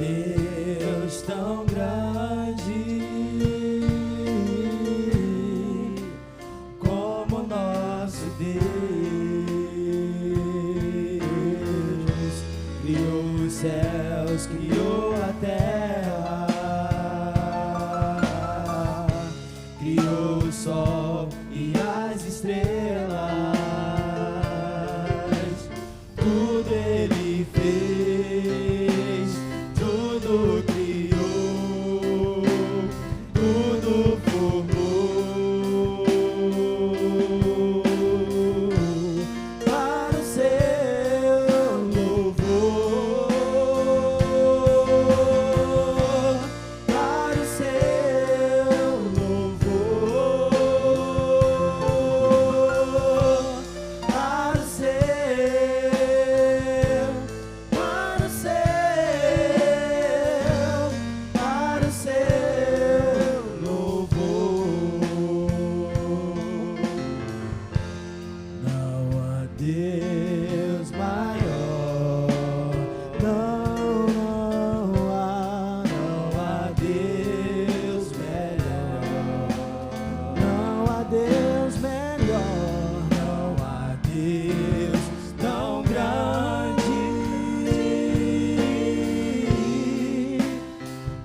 Deus tão grande como nosso Deus, criou os céus, criou a terra, criou o sol e as estrelas, tudo Ele fez, tudo criou, tudo formou para o seu louvor, para o seu louvor, para o seu, para o seu, para o seu louvor. Não há Deus maior, não há Deus melhor, não há Deus melhor, não há Deus tão grande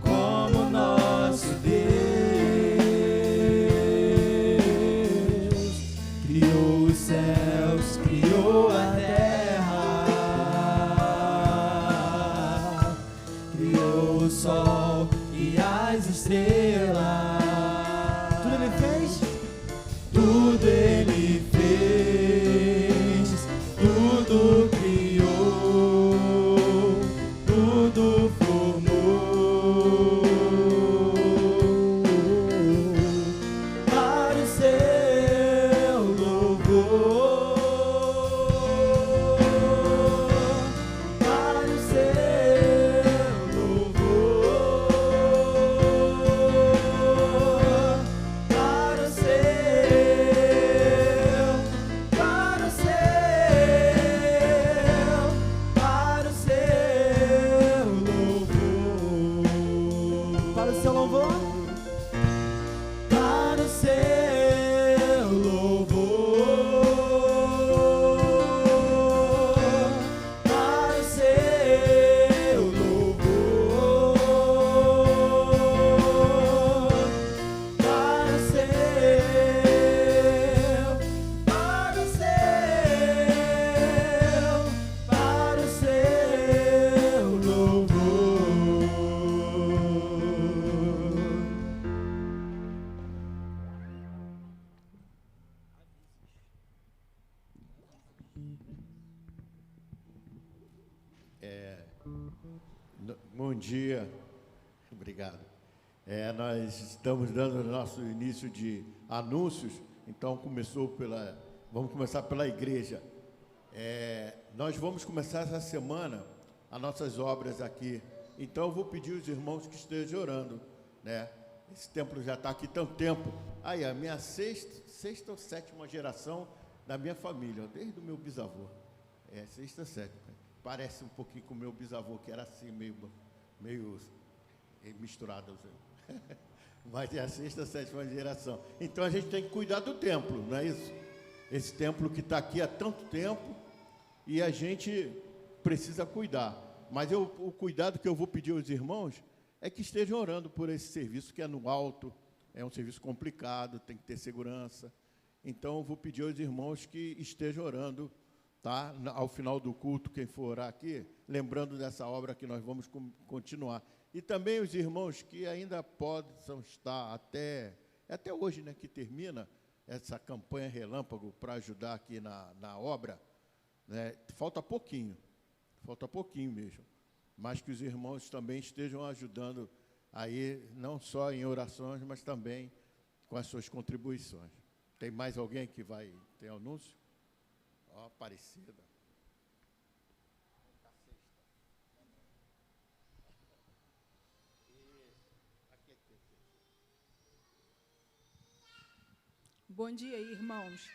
como nosso Deus, criou os céus, criou a terra, criou o sol e as estrelas, tudo Ele fez, tudo Ele fez, tudo criou, tudo formou para o seu louvor, para o seu louvor, para o seu, para o seu, para o seu louvor, para o seu louvor, para o seu louvor, para o seu louvor, para o seu, para o seu louvor. Bom dia, obrigado. Nós estamos dando o nosso início de anúncios, então vamos começar pela igreja. Nós vamos começar essa semana as nossas obras aqui, então eu vou pedir aos irmãos que estejam orando, né? Esse templo já está aqui tanto tempo, aí a minha sexta ou sétima geração da minha família, ó, desde o meu bisavô, sexta, sétima, parece um pouquinho com o meu bisavô, que era assim, meio misturado, mas é a sexta, sétima geração. Então a gente tem que cuidar do templo, não é isso? Esse templo que está aqui há tanto tempo e a gente precisa cuidar. Mas o cuidado que eu vou pedir aos irmãos é que estejam orando por esse serviço que é no alto, é um serviço complicado, tem que ter segurança. Então eu vou pedir aos irmãos que estejam orando, tá? Ao final do culto, quem for orar aqui, lembrando dessa obra que nós vamos continuar. E também os irmãos que ainda possam estar até hoje, né, que termina essa campanha relâmpago para ajudar aqui na obra, né, falta pouquinho mesmo, mas que os irmãos também estejam ajudando aí, não só em orações, mas também com as suas contribuições. Tem mais alguém que vai ter anúncio? Aparecida. Bom dia, irmãos.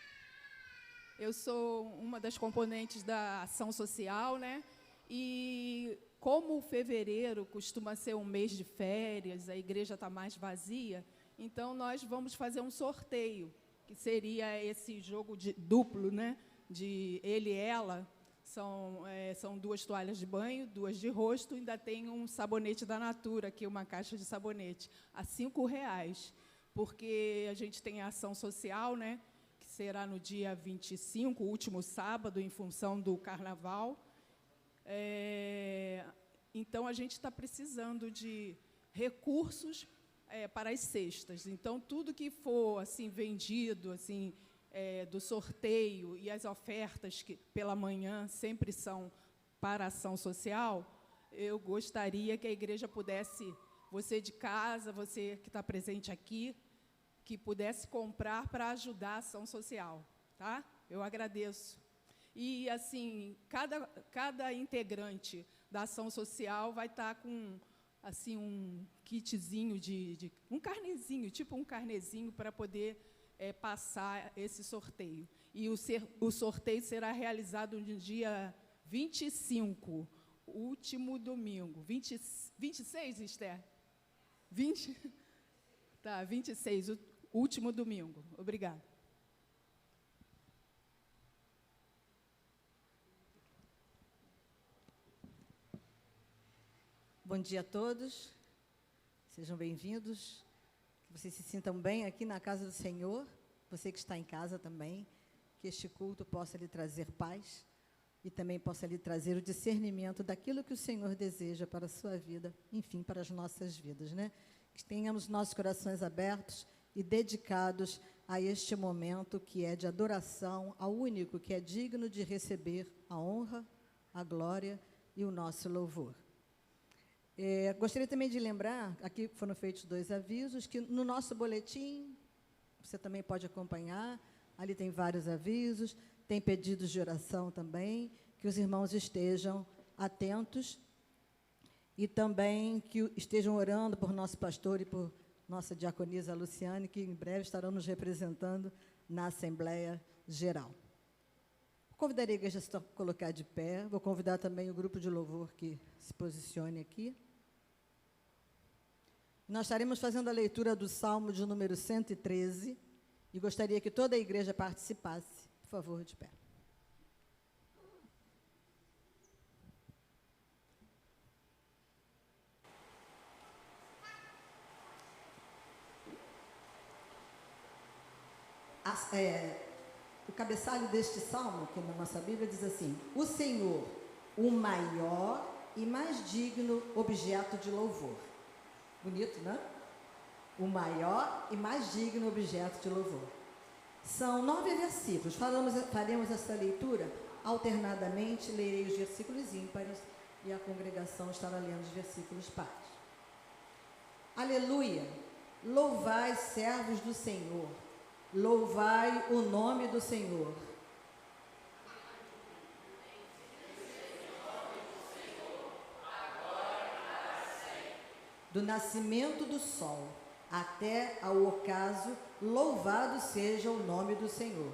Eu sou uma das componentes da ação social, né? E como o fevereiro costuma ser um mês de férias, a igreja está mais vazia, então nós vamos fazer um sorteio, que seria esse jogo duplo, né? De ele e ela. São 2 toalhas de banho, 2 de rosto, ainda tem um sabonete da Natura, aqui uma caixa de sabonete, a R$5, porque a gente tem a ação social, né, que será no dia 25, último sábado, em função do Carnaval. Então, a gente está precisando de recursos para as cestas. Então, tudo que for assim, vendido, assim, do sorteio e as ofertas que pela manhã sempre são para a ação social, eu gostaria que a igreja pudesse, você de casa, você que está presente aqui, que pudesse comprar para ajudar a ação social, tá? Eu agradeço. E, assim, cada integrante da ação social vai estar com, assim, um kitzinho um carnezinho, tipo um carnezinho, para poder passar esse sorteio. E o sorteio será realizado no dia 25, último domingo. 26, Esther? 20? Tá, 26, o último domingo. Obrigada. Bom dia a todos. Sejam bem-vindos. Que vocês se sintam bem aqui na casa do Senhor. Você que está em casa também. Que este culto possa lhe trazer paz e também possa lhe trazer o discernimento daquilo que o Senhor deseja para a sua vida, enfim, para as nossas vidas, né? Que tenhamos nossos corações abertos e dedicados a este momento que é de adoração ao único que é digno de receber a honra, a glória e o nosso louvor. Gostaria também de lembrar, aqui foram feitos 2 avisos, que no nosso boletim, você também pode acompanhar, ali tem vários avisos, tem pedidos de oração também, que os irmãos estejam atentos e também que estejam orando por nosso pastor e por nossa diaconisa Luciane, que em breve estarão nos representando na Assembleia Geral. Convidaria a igreja a se colocar de pé, vou convidar também o grupo de louvor que se posicione aqui. Nós estaremos fazendo a leitura do Salmo de número 113 e gostaria que toda a igreja participasse. Por favor, de pé. O cabeçalho deste salmo, que na nossa Bíblia diz assim: o Senhor, o maior e mais digno objeto de louvor. Bonito, né? O maior e mais digno objeto de louvor. São 9 versículos. Faremos essa leitura alternadamente, lerei os versículos ímpares e a congregação estará lendo os versículos pares. Aleluia! Louvai, servos do Senhor. Louvai o nome do Senhor. Do nascimento do sol até ao ocaso, louvado seja o nome do Senhor.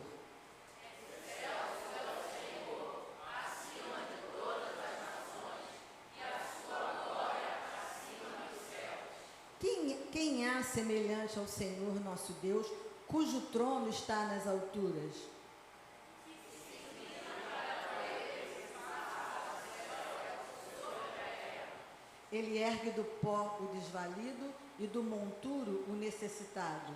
Quem há semelhante ao Senhor nosso Deus, cujo trono está nas alturas? Ele ergue do pó o desvalido e do monturo o necessitado.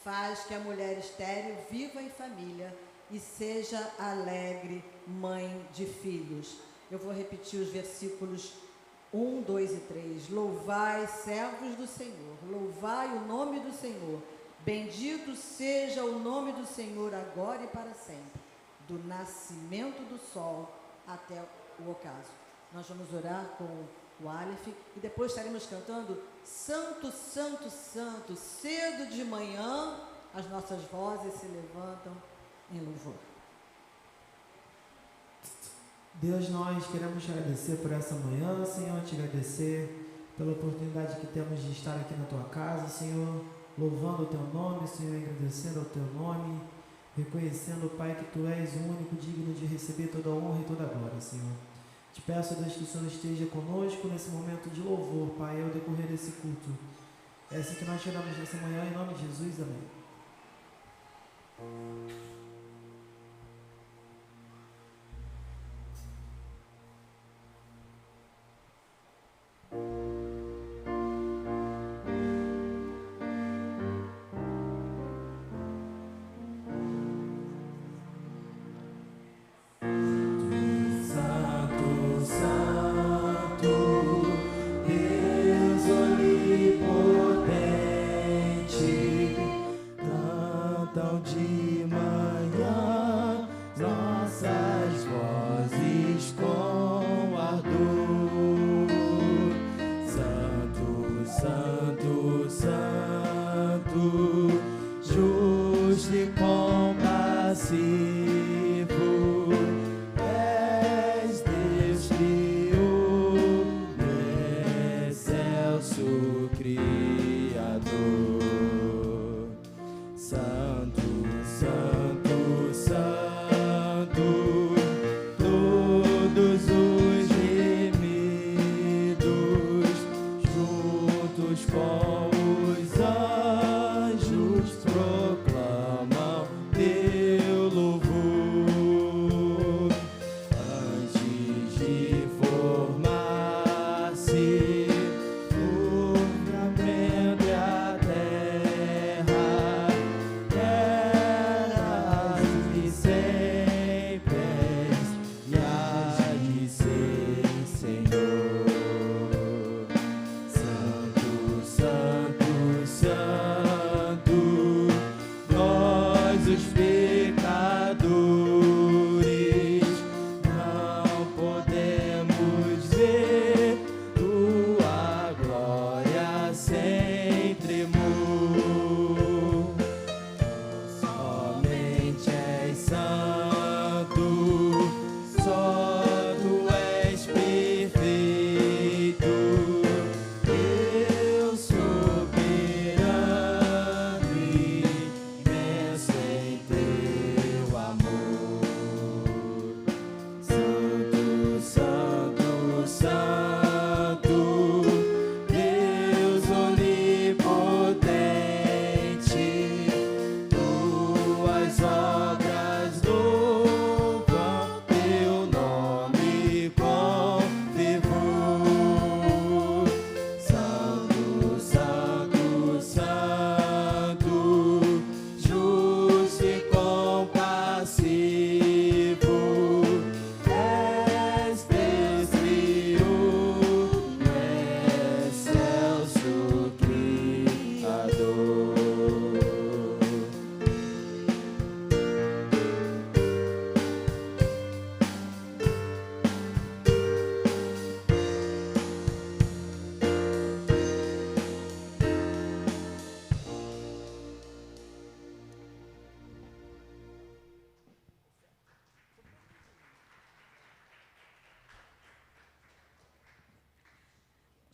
Faz que a mulher estéril viva em família e seja alegre mãe de filhos. Eu vou repetir os versículos 1, 2 e 3. Louvai, servos do Senhor, louvai o nome do Senhor. Bendito seja o nome do Senhor agora e para sempre, do nascimento do sol até o ocaso. Nós vamos orar com o Aleph e depois estaremos cantando Santo, Santo, Santo. Cedo de manhã as nossas vozes se levantam em louvor. Deus, nós queremos te agradecer por essa manhã, Senhor, te agradecer pela oportunidade que temos de estar aqui na tua casa, Senhor. louvando o teu nome, Senhor, agradecendo ao teu nome, reconhecendo, Pai, que tu és o único digno de receber toda a honra e toda a glória, Senhor. Te peço, Deus, que o Senhor esteja conosco nesse momento de louvor, Pai, ao decorrer desse culto. É assim que nós te damos nessa manhã, em nome de Jesus, amém.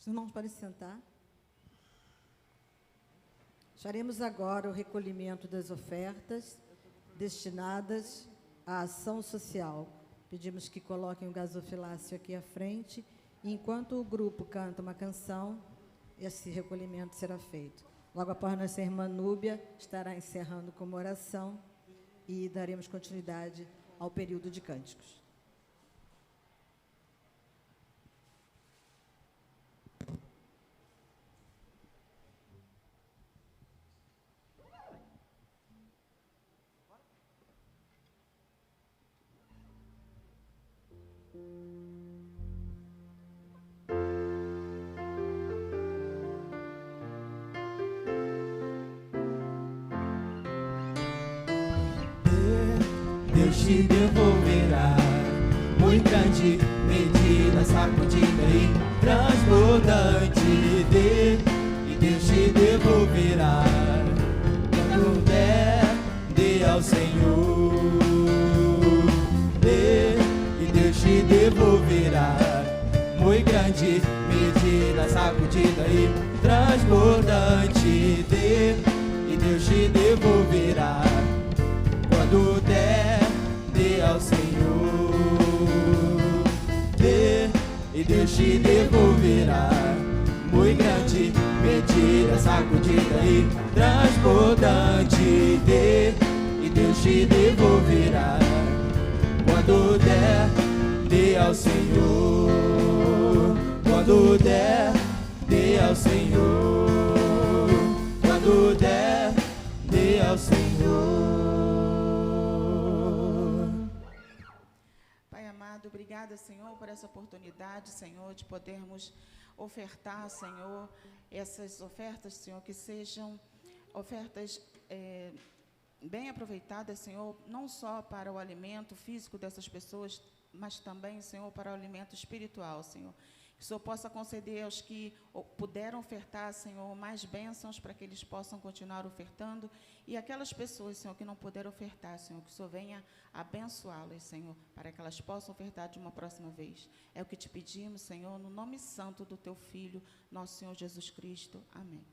Os irmãos podem se sentar. Faremos agora o recolhimento das ofertas destinadas à ação social. Pedimos que coloquem o gasofilácio aqui à frente. E enquanto o grupo canta uma canção, esse recolhimento será feito. Logo após, nossa irmã Núbia estará encerrando com uma oração e daremos continuidade ao período de cânticos. Deus te devolverá muito grande medida, sacudida e transbordante. E Deus te devolverá quando der ao Senhor. E Deus te devolverá muito grande medida, sacudida e transbordante. Deus te devolverá. Quando der, dê ao Senhor. Dê, e Deus te devolverá. Muito grande, medida, sacudida e transbordante. Dê, e Deus te devolverá. Quando der, dê ao Senhor. Quando der, dê ao Senhor. Quando der, dê ao Senhor. Pai amado, obrigada, Senhor, por essa oportunidade, Senhor, de podermos ofertar, Senhor, essas ofertas, Senhor, que sejam ofertas bem aproveitadas, Senhor, não só para o alimento físico dessas pessoas, mas também, Senhor, para o alimento espiritual, Senhor. Que o Senhor possa conceder aos que puderam ofertar, Senhor, mais bênçãos para que eles possam continuar ofertando. E aquelas pessoas, Senhor, que não puderam ofertar, Senhor, que o Senhor venha abençoá-las, Senhor, para que elas possam ofertar de uma próxima vez. É o que te pedimos, Senhor, no nome santo do Teu Filho, nosso Senhor Jesus Cristo. Amém.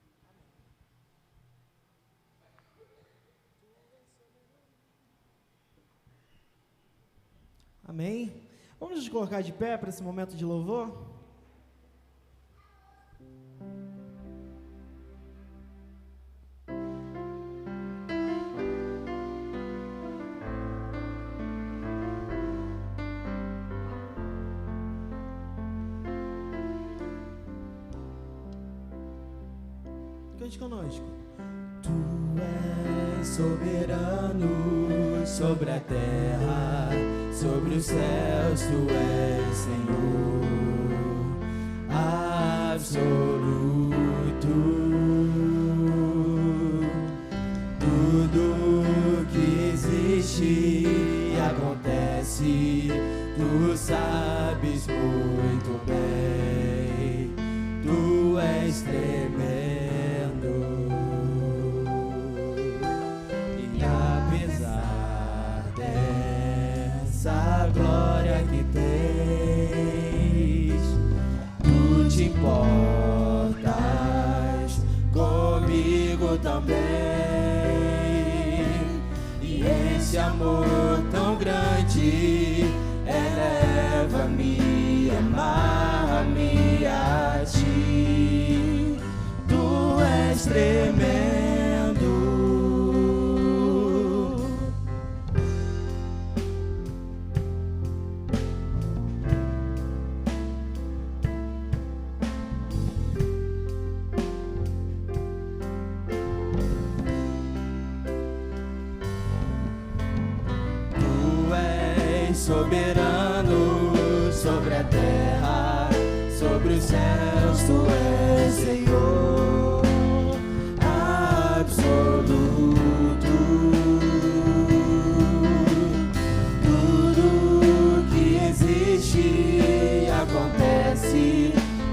Amém? Vamos nos colocar de pé para esse momento de louvor? Cante conosco. Tu és soberano sobre a terra, sobre os céus, tu és Senhor absoluto. Tudo que existe e acontece, tu sabes muito bem. Tu és tremendo. A glória que tens, tu te importas comigo também, e esse amor tão grande eleva-me, amarra-me a ti. Tu és tremendo. Soberano sobre a terra, sobre os céus, tu és Senhor absoluto. Tudo que existe e acontece,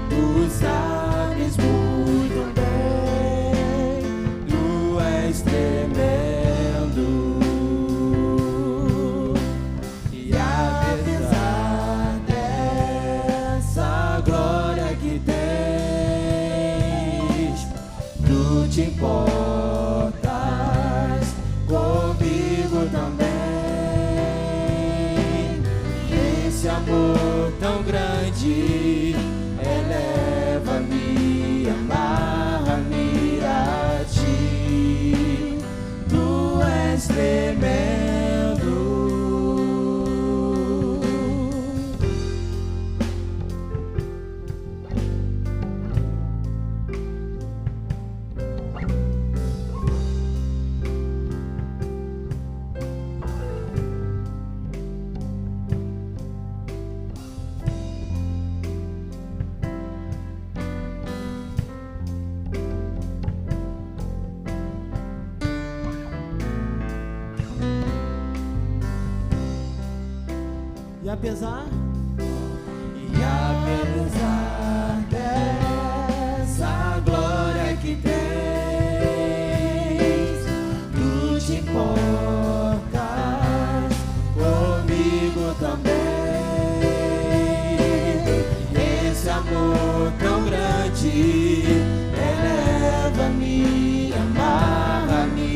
tu sabes muito bem. Tu és tremendo. Te importas comigo também. Esse amor tão grande eleva-me, amarra-me a ti. Tu és tremendo. E apesar dessa glória que tens, tu te importas comigo também. Esse amor tão grande eleva-me, amarra-me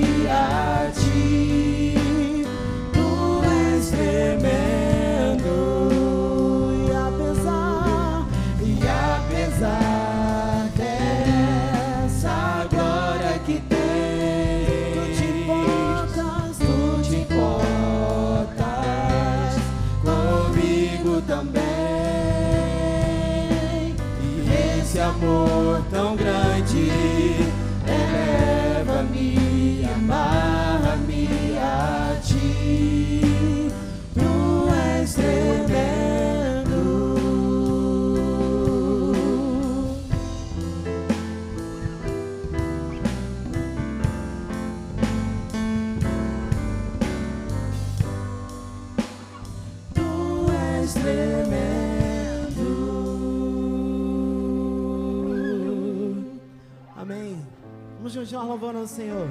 Vamos continuar louvando ao Senhor.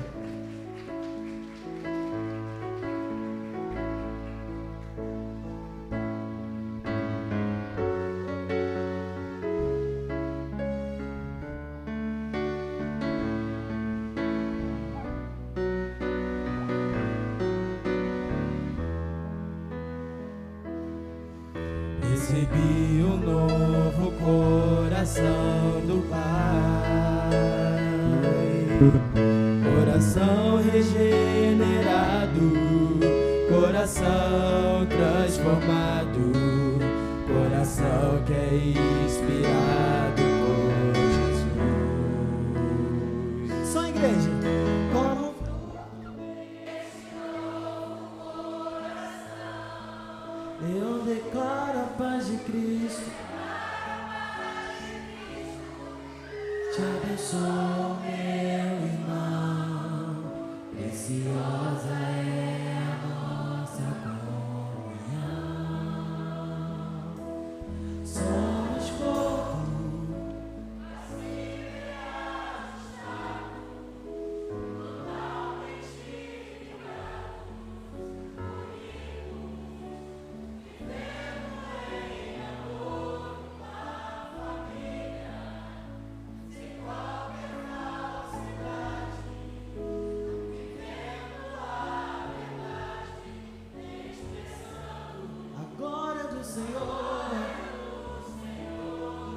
Recebi um novo coração do Pai, coração regenerado, coração transformado, coração que é inspirado por Jesus. Só a igreja. Como eu declaro a paz de Cristo, te abençoo, meu irmão, preciosa é a nossa comunhão. Somos corpo, a glória do Senhor,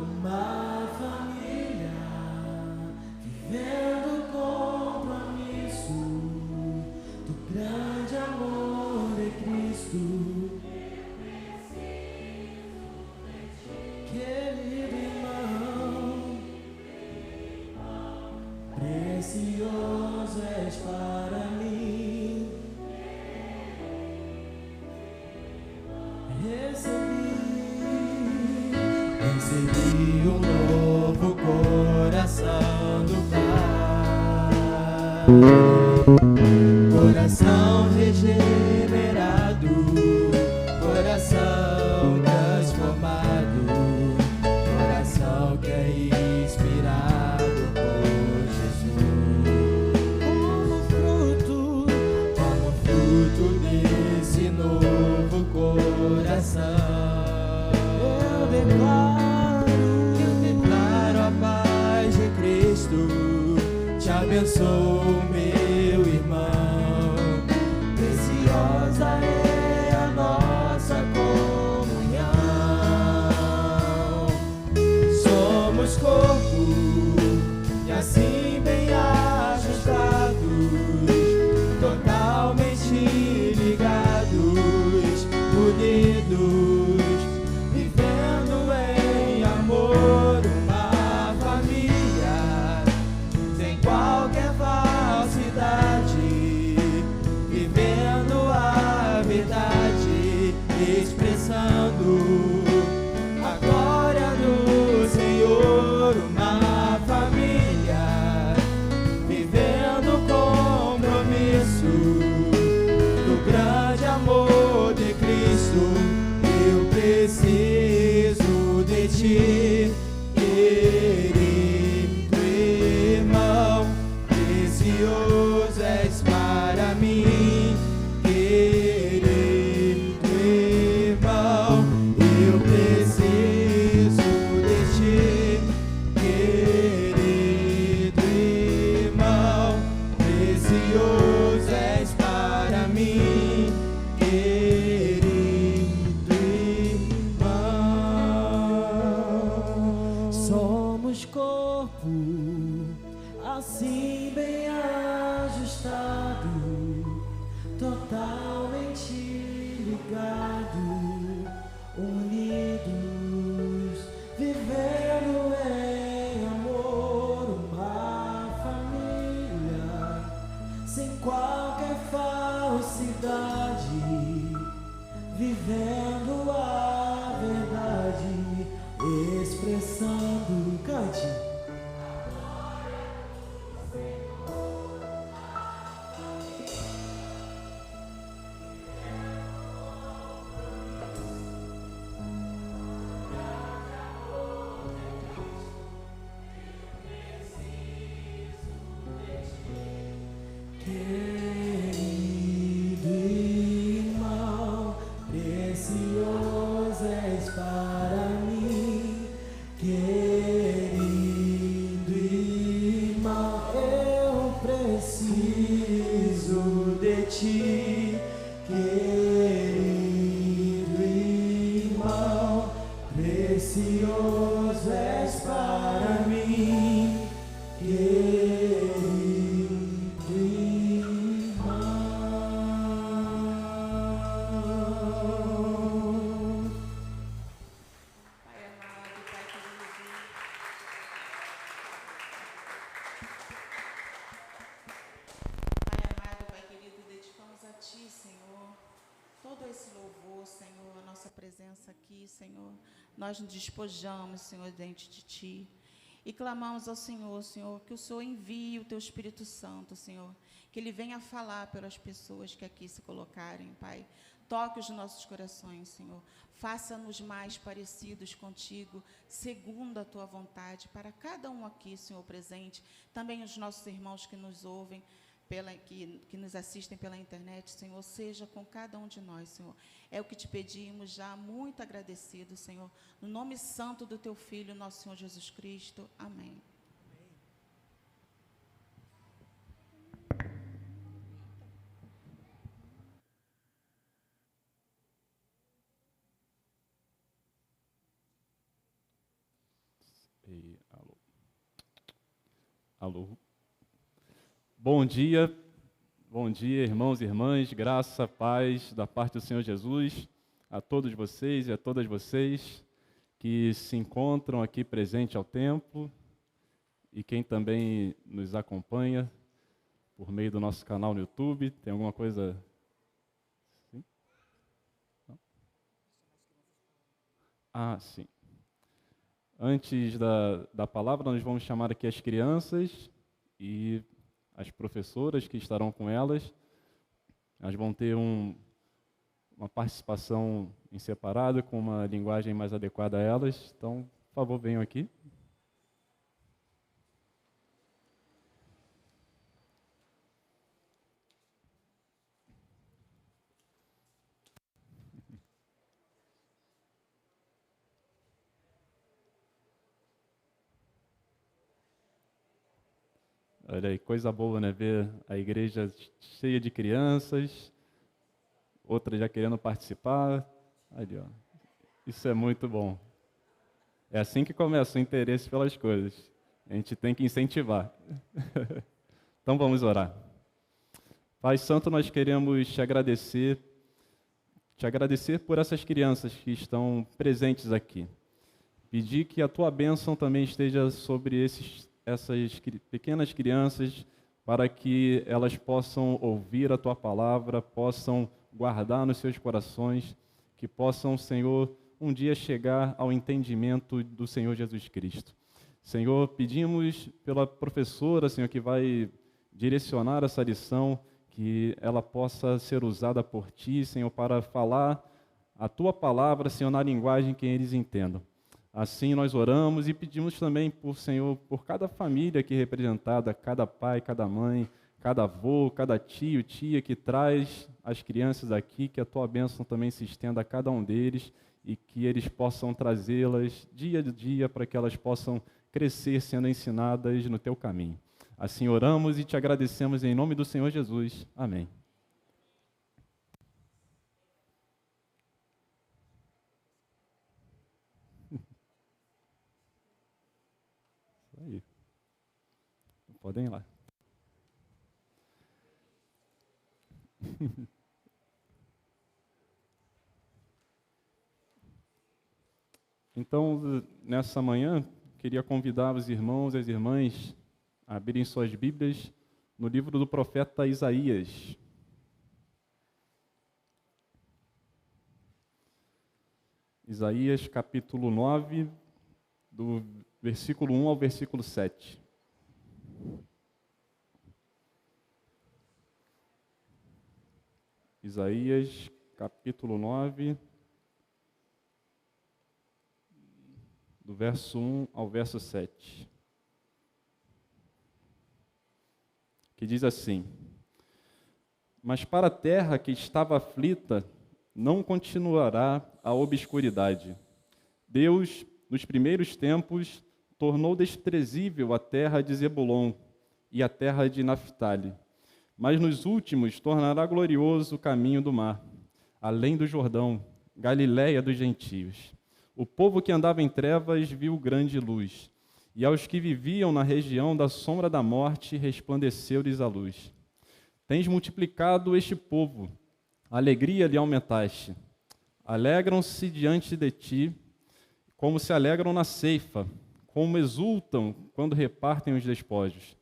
uma família vivendo o compromisso do grande amor de Cristo. Querido irmão, precioso és para mim. Recebi um novo coração do Pai, coração regenerado, coração transformado, coração que é inspirado por Jesus. Como fruto desse novo coração, eu declaro a paz de Cristo, te abençoo, meu irmão, preciosa é a nossa comunhão. Somos corpo e assim bem ajustados, totalmente ligados, unidos, vivendo em amor, uma família, sem qualquer falsidade, vivendo a verdade, expressando a glória do Senhor, uma família, vivendo o compromisso do grande amor de Cristo. Eu preciso de ti, querido irmão, precioso és para mim, querido irmão. Eu preciso de ti, querido irmão, precioso és para mim, querido irmão. Somos corpo, assim bem ajustado, totalmente ligado, unidos, vivendo em amor, uma família, sem qualquer falsidade, vivendo a verdade, expressando, cante. precioso és para mim, querido irmão. Pai amado, Pai querido. Pai amado, Pai querido, dedicamos a Ti, Senhor, todo esse louvor, Senhor, a nossa presença aqui, Senhor. Nós nos despojamos, Senhor, diante de Ti e clamamos ao Senhor, Senhor, que o Senhor envie o Teu Espírito Santo, Senhor, que Ele venha falar pelas pessoas que aqui se colocarem, Pai. Toque os nossos corações, Senhor. Faça-nos mais parecidos contigo, segundo a Tua vontade, para cada um aqui, Senhor, presente. Também os nossos irmãos que nos ouvem, que nos assistem pela internet, Senhor, seja com cada um de nós, Senhor. É o que te pedimos já, muito agradecido, Senhor. No nome santo do Teu Filho, nosso Senhor Jesus Cristo. Amém. E, alô. Alô. Bom dia, irmãos e irmãs, graça, paz da parte do Senhor Jesus a todos vocês e a todas vocês que se encontram aqui presente ao templo e quem também nos acompanha por meio do nosso canal no YouTube. Tem alguma coisa? Sim? Não? Ah, sim. Antes da palavra, nós vamos chamar aqui as crianças e as professoras que estarão com elas. Elas vão ter uma participação em separado, com uma linguagem mais adequada a elas. Então, por favor, venham aqui. Olha aí, coisa boa, né? Ver a igreja cheia de crianças, outras já querendo participar. Ali, ó. Isso é muito bom. É assim que começa o interesse pelas coisas. A gente tem que incentivar. Então vamos orar. Pai Santo, nós queremos te agradecer por essas crianças que estão presentes aqui. Pedir que a tua bênção também esteja sobre essas pequenas crianças, para que elas possam ouvir a Tua palavra, possam guardar nos seus corações, que possam, Senhor, um dia chegar ao entendimento do Senhor Jesus Cristo. Senhor, pedimos pela professora, Senhor, que vai direcionar essa lição, que ela possa ser usada por Ti, Senhor, para falar a Tua palavra, Senhor, na linguagem que eles entendam. Assim nós oramos e pedimos também por Senhor, por cada família aqui representada, cada pai, cada mãe, cada avô, cada tio, tia que traz as crianças aqui, que a Tua bênção também se estenda a cada um deles e que eles possam trazê-las dia a dia para que elas possam crescer sendo ensinadas no Teu caminho. Assim oramos e te agradecemos em nome do Senhor Jesus. Amém. Aí. Podem ir lá. Então, nessa manhã, queria convidar os irmãos e as irmãs a abrirem suas Bíblias no livro do profeta Isaías. Isaías, capítulo 9, do versículo 1 ao versículo 7. Isaías, capítulo 9, do verso 1 ao verso 7. Que diz assim: Mas para a terra que estava aflita, não continuará a obscuridade. Deus, nos primeiros tempos, tornou desprezível a terra de Zebulon e a terra de Naftali. Mas nos últimos tornará glorioso o caminho do mar, além do Jordão, Galiléia dos gentios. O povo que andava em trevas viu grande luz, e aos que viviam na região da sombra da morte resplandeceu-lhes a luz. Tens multiplicado este povo, a alegria lhe aumentaste. Alegram-se diante de ti, como se alegram na ceifa, como exultam quando repartem os despojos.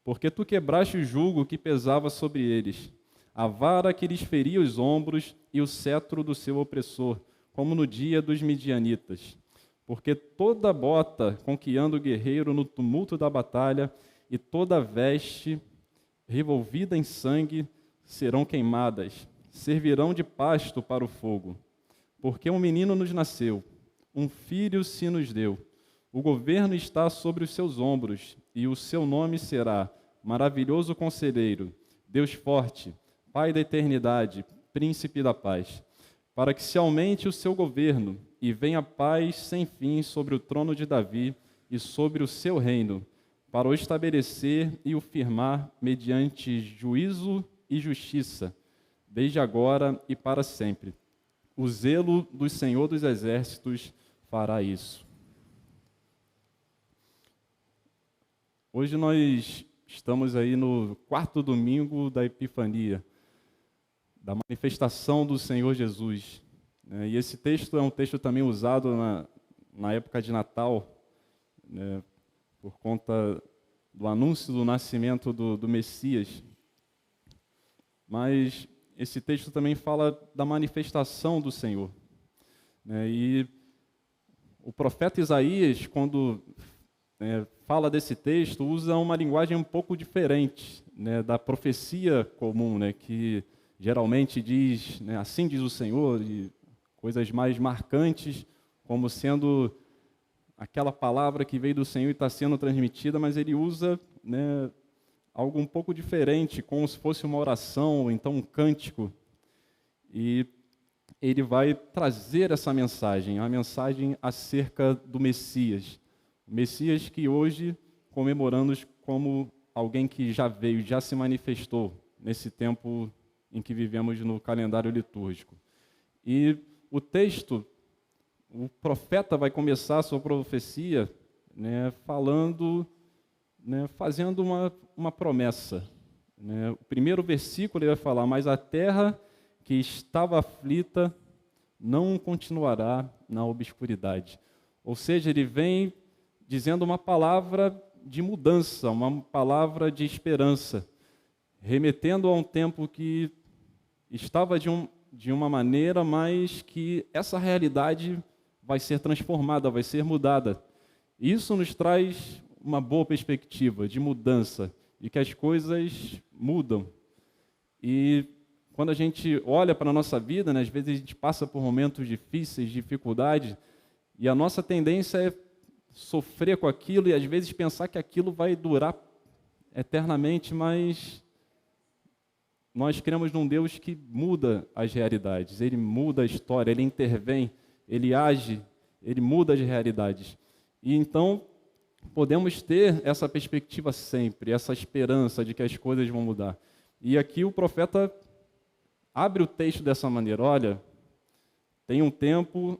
Porque tu quebraste o jugo que pesava sobre eles, a vara que lhes feria os ombros e o cetro do seu opressor, como no dia dos midianitas. Porque toda bota com que anda o guerreiro no tumulto da batalha e toda veste revolvida em sangue serão queimadas, servirão de pasto para o fogo. Porque um menino nos nasceu, um filho se nos deu. O governo está sobre os seus ombros, e o seu nome será Maravilhoso Conselheiro, Deus Forte, Pai da Eternidade, Príncipe da Paz. Para que se aumente o seu governo, e venha paz sem fim sobre o trono de Davi e sobre o seu reino, para o estabelecer e o firmar mediante juízo e justiça, desde agora e para sempre. O zelo do Senhor dos Exércitos fará isso. Hoje nós estamos aí no 4º domingo da Epifania, da manifestação do Senhor Jesus. E esse texto é um texto também usado na época de Natal, né, por conta do anúncio do nascimento do Messias. Mas esse texto também fala da manifestação do Senhor. E o profeta Isaías, quando fala desse texto, usa uma linguagem um pouco diferente, da profecia comum, que geralmente diz, assim diz o Senhor, e coisas mais marcantes, como sendo aquela palavra que veio do Senhor e está sendo transmitida, mas ele usa algo um pouco diferente, como se fosse uma oração, ou então um cântico. E ele vai trazer essa mensagem, a mensagem acerca do Messias. O Messias que hoje comemoramos como alguém que já veio, já se manifestou nesse tempo em que vivemos no calendário litúrgico. E o texto, o profeta vai começar a sua profecia falando, fazendo uma promessa. O primeiro versículo ele vai falar: mas a terra que estava aflita não continuará na obscuridade. Ou seja, ele vem dizendo uma palavra de mudança, uma palavra de esperança, remetendo a um tempo que estava de uma maneira, mas que essa realidade vai ser transformada, vai ser mudada. Isso nos traz uma boa perspectiva de mudança, de que as coisas mudam. E quando a gente olha para a nossa vida, às vezes a gente passa por momentos difíceis, dificuldades, e a nossa tendência é sofrer com aquilo e às vezes pensar que aquilo vai durar eternamente, mas nós cremos num Deus que muda as realidades, Ele muda a história, Ele intervém, Ele age, Ele muda as realidades. E então podemos ter essa perspectiva sempre, essa esperança de que as coisas vão mudar. E aqui o profeta abre o texto dessa maneira: olha, tem um tempo,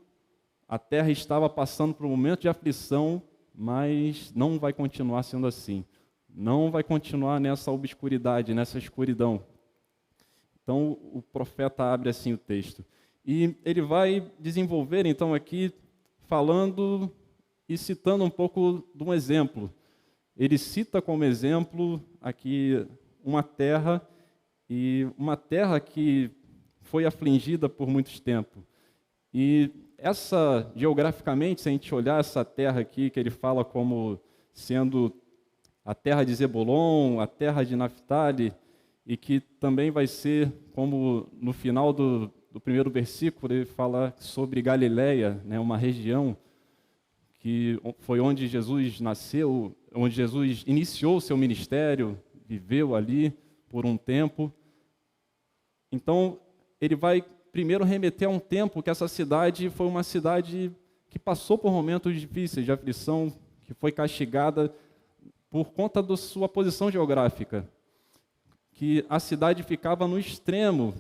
a terra estava passando por um momento de aflição, mas não vai continuar sendo assim. Não vai continuar nessa obscuridade, nessa escuridão. Então, o profeta abre assim o texto. E ele vai desenvolver, então, aqui, falando e citando um pouco de um exemplo. Ele cita como exemplo aqui uma terra, e uma terra que foi afligida por muito tempo. E essa, geograficamente, se a gente olhar essa terra aqui, que ele fala como sendo a terra de Zebulon, a terra de Naftali, e que também vai ser, como no final do primeiro versículo, ele fala sobre Galileia, uma região que foi onde Jesus nasceu, onde Jesus iniciou o seu ministério, viveu ali por um tempo. Então, ele vai primeiro remeter a um tempo que essa cidade foi uma cidade que passou por momentos difíceis de aflição, que foi castigada por conta da sua posição geográfica, que a cidade ficava no extremo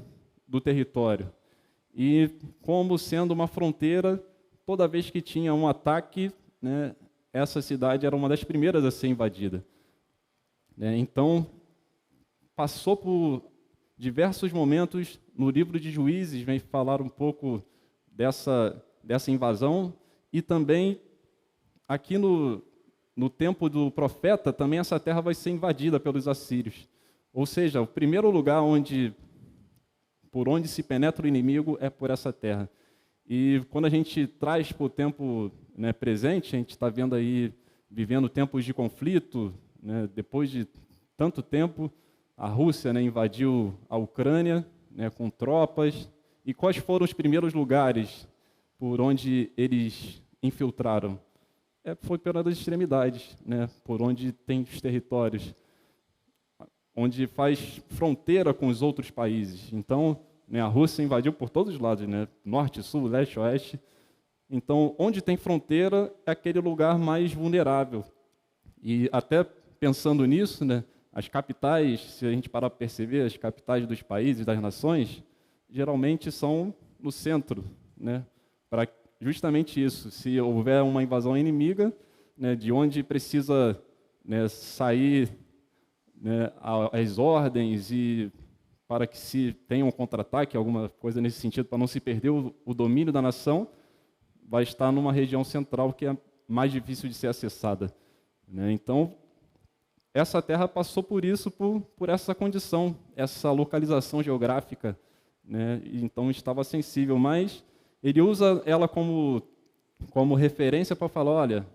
do território, e como sendo uma fronteira toda vez que tinha um ataque, né, essa cidade era uma das primeiras a ser invadida. Então, passou por diversos momentos. No livro de Juízes vem falar um pouco dessa invasão, e também aqui no tempo do profeta, também essa terra vai ser invadida pelos assírios. Ou seja, o primeiro lugar por onde se penetra o inimigo é por essa terra. E quando a gente traz para o tempo, né, presente, a gente está vendo aí, vivendo tempos de conflito, né, depois de tanto tempo, a Rússia, né, invadiu a Ucrânia, né, com tropas. E quais foram os primeiros lugares por onde eles infiltraram? Foi pelas extremidades, né, por onde tem os territórios, onde faz fronteira com os outros países. Então, né, a Rússia invadiu por todos os lados, né, norte, sul, leste, oeste. Então, onde tem fronteira é aquele lugar mais vulnerável. E até pensando nisso, né, as capitais, se a gente parar para perceber, as capitais dos países, das nações, geralmente são no centro, né, para justamente isso. Se houver uma invasão inimiga, né, de onde precisa, né, sair, né, as ordens, e para que se tenha um contra-ataque, alguma coisa nesse sentido, para não se perder o domínio da nação, vai estar numa região central que é mais difícil de ser acessada, né? Então, essa terra passou por isso, por essa condição, essa localização geográfica, né? Então estava sensível, mas ele usa ela como referência para falar, olha,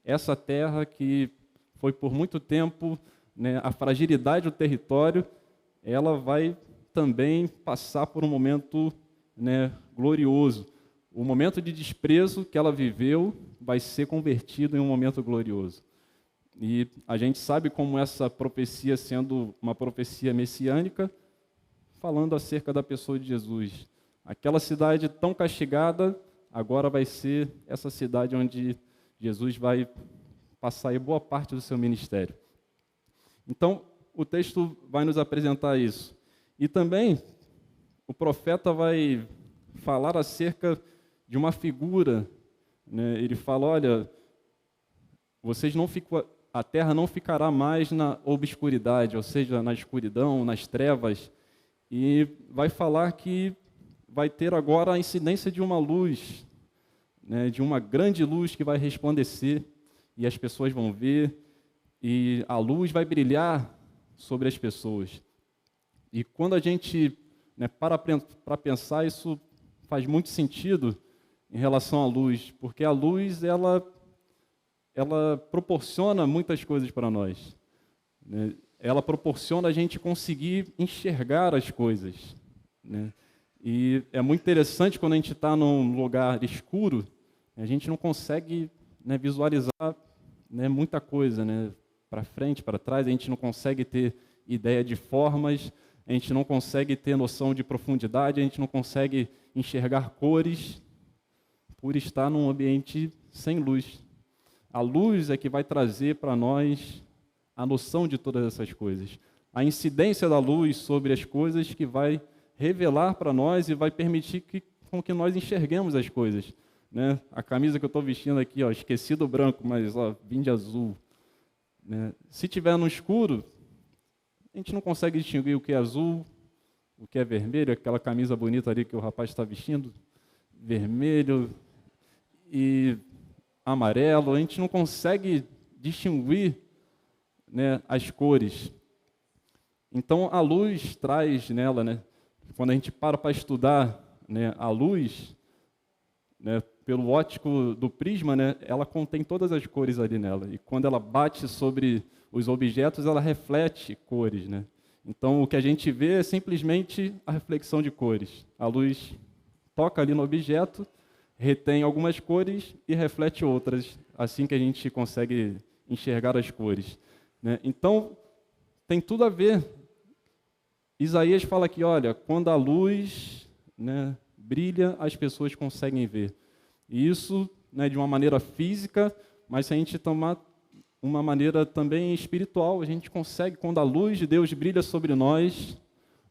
essa terra que foi por muito tempo, né, a fragilidade do território, ela vai também passar por um momento, né, glorioso. O momento de desprezo que ela viveu vai ser convertido em um momento glorioso. E a gente sabe como essa profecia, sendo uma profecia messiânica, falando acerca da pessoa de Jesus. Aquela cidade tão castigada, agora vai ser essa cidade onde Jesus vai passar aí boa parte do seu ministério. Então, o texto vai nos apresentar isso. E também, o profeta vai falar acerca de uma figura, né? Ele fala, olha, a terra não ficará mais na obscuridade, ou seja, na escuridão, nas trevas, e vai falar que vai ter agora a incidência de uma luz, né, de uma grande luz que vai resplandecer, e as pessoas vão ver, e a luz vai brilhar sobre as pessoas. E quando a gente, né, para pensar, isso faz muito sentido em relação à luz, porque a luz, ela proporciona muitas coisas para nós, né? Ela proporciona a gente conseguir enxergar as coisas, né? E é muito interessante quando a gente está num lugar escuro, a gente não consegue, né, visualizar, né, muita coisa, né, para frente, para trás, a gente não consegue ter ideia de formas, a gente não consegue ter noção de profundidade, a gente não consegue enxergar cores, por estar num ambiente sem luz. A luz é que vai trazer para nós a noção de todas essas coisas. A incidência da luz sobre as coisas que vai revelar para nós e vai permitir com que nós enxerguemos as coisas, né? A camisa que eu estou vestindo aqui, ó, esqueci do branco, mas ó, vim de azul, né? Se tiver no escuro, a gente não consegue distinguir o que é azul, o que é vermelho. Aquela camisa bonita ali que o rapaz está vestindo, vermelho e amarelo, a gente não consegue distinguir, né, as cores. Então, a luz traz nela, né, quando a gente para estudar, né, a luz, né, pelo óptico do prisma, né, ela contém todas as cores ali nela. E quando ela bate sobre os objetos, ela reflete cores, né? Então, o que a gente vê é simplesmente a reflexão de cores. A luz toca ali no objeto, retém algumas cores e reflete outras, assim que a gente consegue enxergar as cores, né? Então, tem tudo a ver. Isaías fala aqui, olha, quando a luz, né, brilha, as pessoas conseguem ver. E isso, né, de uma maneira física, mas se a gente tomar uma maneira também espiritual, a gente consegue, quando a luz de Deus brilha sobre nós,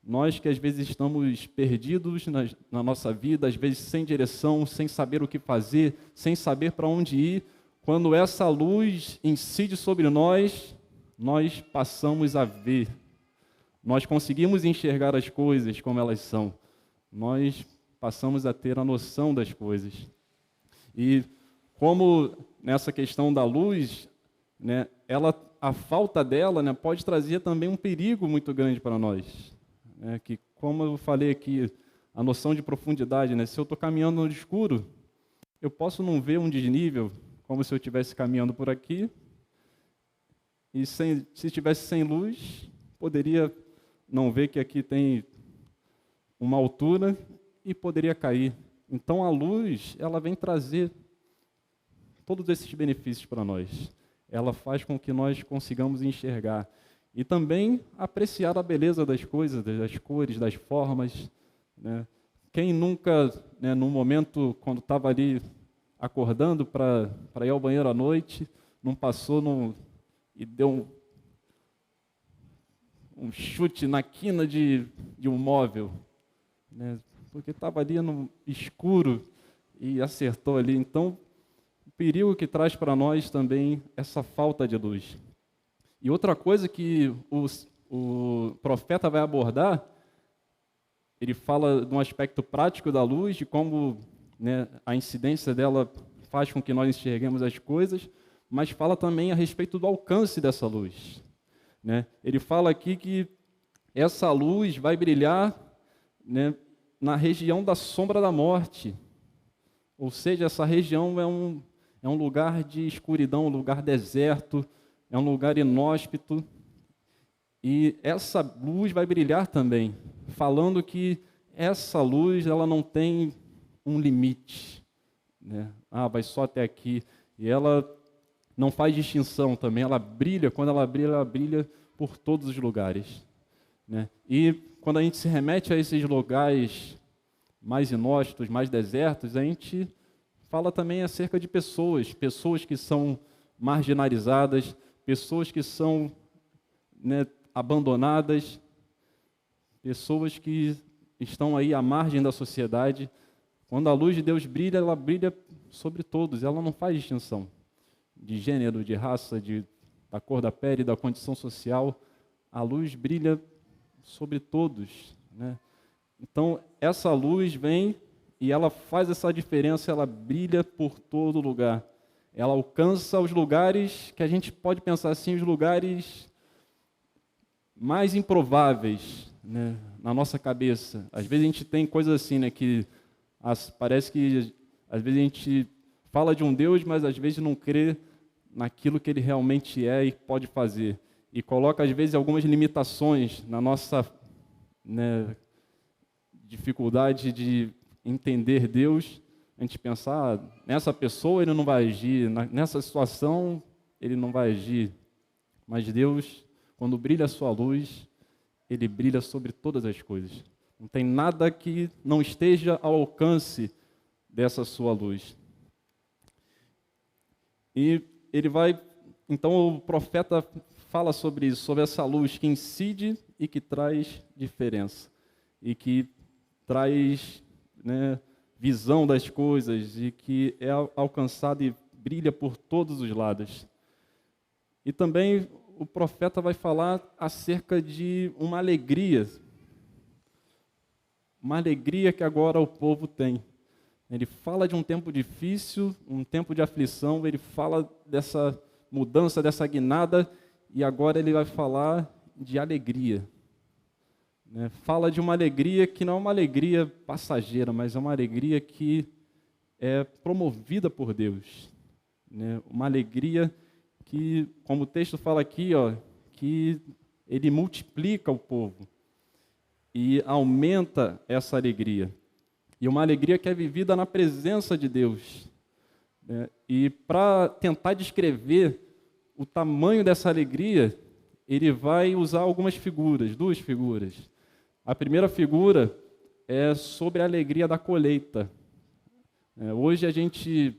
Nós que às vezes estamos perdidos na nossa vida, às vezes sem direção, sem saber o que fazer, sem saber para onde ir, quando essa luz incide sobre nós, nós passamos a ver. Nós conseguimos enxergar as coisas como elas são. Nós passamos a ter a noção das coisas. E como nessa questão da luz, né, a falta dela, né, pode trazer também um perigo muito grande para nós. Que, como eu falei aqui, a noção de profundidade, né? Se eu estou caminhando no escuro, eu posso não ver um desnível, como se eu estivesse caminhando por aqui, e se estivesse sem luz, poderia não ver que aqui tem uma altura e poderia cair. Então a luz, ela vem trazer todos esses benefícios para nós. Ela faz com que nós consigamos enxergar. E também apreciar a beleza das coisas, das cores, das formas. Né? Quem nunca, né, num momento, quando estava ali acordando para ir ao banheiro à noite, não passou e deu um chute na quina de um móvel, né? Porque estava ali no escuro e acertou ali. Então, o perigo que traz para nós também essa falta de luz. E outra coisa que o profeta vai abordar, ele fala de um aspecto prático da luz, de como, né, a incidência dela faz com que nós enxerguemos as coisas, mas fala também a respeito do alcance dessa luz. Né? Ele fala aqui que essa luz vai brilhar, né, na região da sombra da morte. Ou seja, essa região é um lugar de escuridão, um lugar deserto, é um lugar inóspito, e essa luz vai brilhar também, falando que essa luz ela não tem um limite, né? Vai só até aqui, e ela não faz distinção também, ela brilha, quando ela brilha por todos os lugares, né? E quando a gente se remete a esses lugares mais inóspitos, mais desertos, a gente fala também acerca de pessoas que são marginalizadas, pessoas que são, né, abandonadas, pessoas que estão aí à margem da sociedade. Quando a luz de Deus brilha, ela brilha sobre todos, ela não faz distinção de gênero, de raça, da cor da pele, da condição social. A luz brilha sobre todos, né? Então, essa luz vem e ela faz essa diferença, ela brilha por todo lugar. Ela alcança os lugares que a gente pode pensar assim, os lugares mais improváveis, né, na nossa cabeça. Às vezes a gente tem coisas assim, né, que parece que às vezes a gente fala de um Deus, mas às vezes não crê naquilo que Ele realmente é e pode fazer. E coloca às vezes algumas limitações na nossa, né, dificuldade de entender Deus. A gente pensar, nessa pessoa ele não vai agir, nessa situação ele não vai agir. Mas Deus, quando brilha a sua luz, Ele brilha sobre todas as coisas. Não tem nada que não esteja ao alcance dessa sua luz. E ele vai, então o profeta fala sobre isso, sobre essa luz que incide e que traz diferença. E que traz, né, visão das coisas e que é alcançado e brilha por todos os lados. E também o profeta vai falar acerca de uma alegria que agora o povo tem. Ele fala de um tempo difícil, um tempo de aflição, ele fala dessa mudança, dessa guinada, e agora ele vai falar de alegria. Fala de uma alegria que não é uma alegria passageira, mas é uma alegria que é promovida por Deus. Uma alegria que, como o texto fala aqui, que Ele multiplica o povo e aumenta essa alegria. E uma alegria que é vivida na presença de Deus. E para tentar descrever o tamanho dessa alegria, ele vai usar algumas figuras, duas figuras. A primeira figura é sobre a alegria da colheita. Hoje a gente,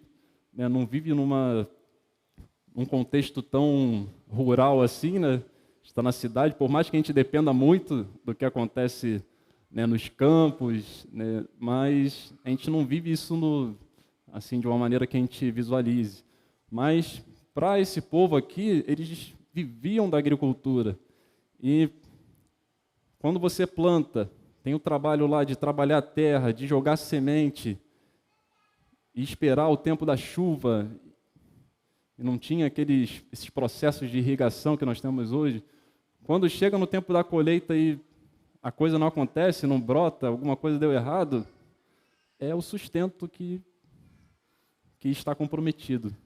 não vive num contexto tão rural assim, né? está na cidade, por mais que a gente dependa muito do que acontece, né, nos campos, né, mas a gente não vive isso assim, de uma maneira que a gente visualize. Mas, para esse povo aqui, eles viviam da agricultura. E quando você planta, tem o trabalho lá de trabalhar a terra, de jogar semente, e esperar o tempo da chuva, e não tinha esses processos de irrigação que nós temos hoje. Quando chega no tempo da colheita e a coisa não acontece, não brota, alguma coisa deu errado, é o sustento que está comprometido.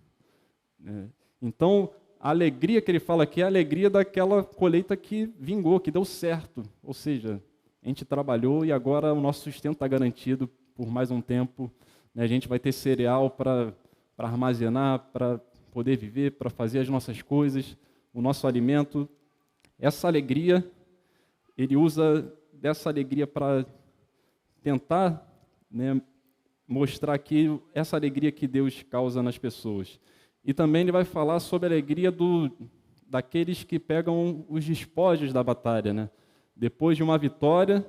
Então, a alegria que ele fala aqui é a alegria daquela colheita que vingou, que deu certo. Ou seja, a gente trabalhou e agora o nosso sustento está garantido por mais um tempo. A gente vai ter cereal para armazenar, para poder viver, para fazer as nossas coisas, o nosso alimento. Essa alegria, ele usa dessa alegria para tentar, né, mostrar aqui essa alegria que Deus causa nas pessoas. E também ele vai falar sobre a alegria daqueles que pegam os despojos da batalha, né? Depois de uma vitória,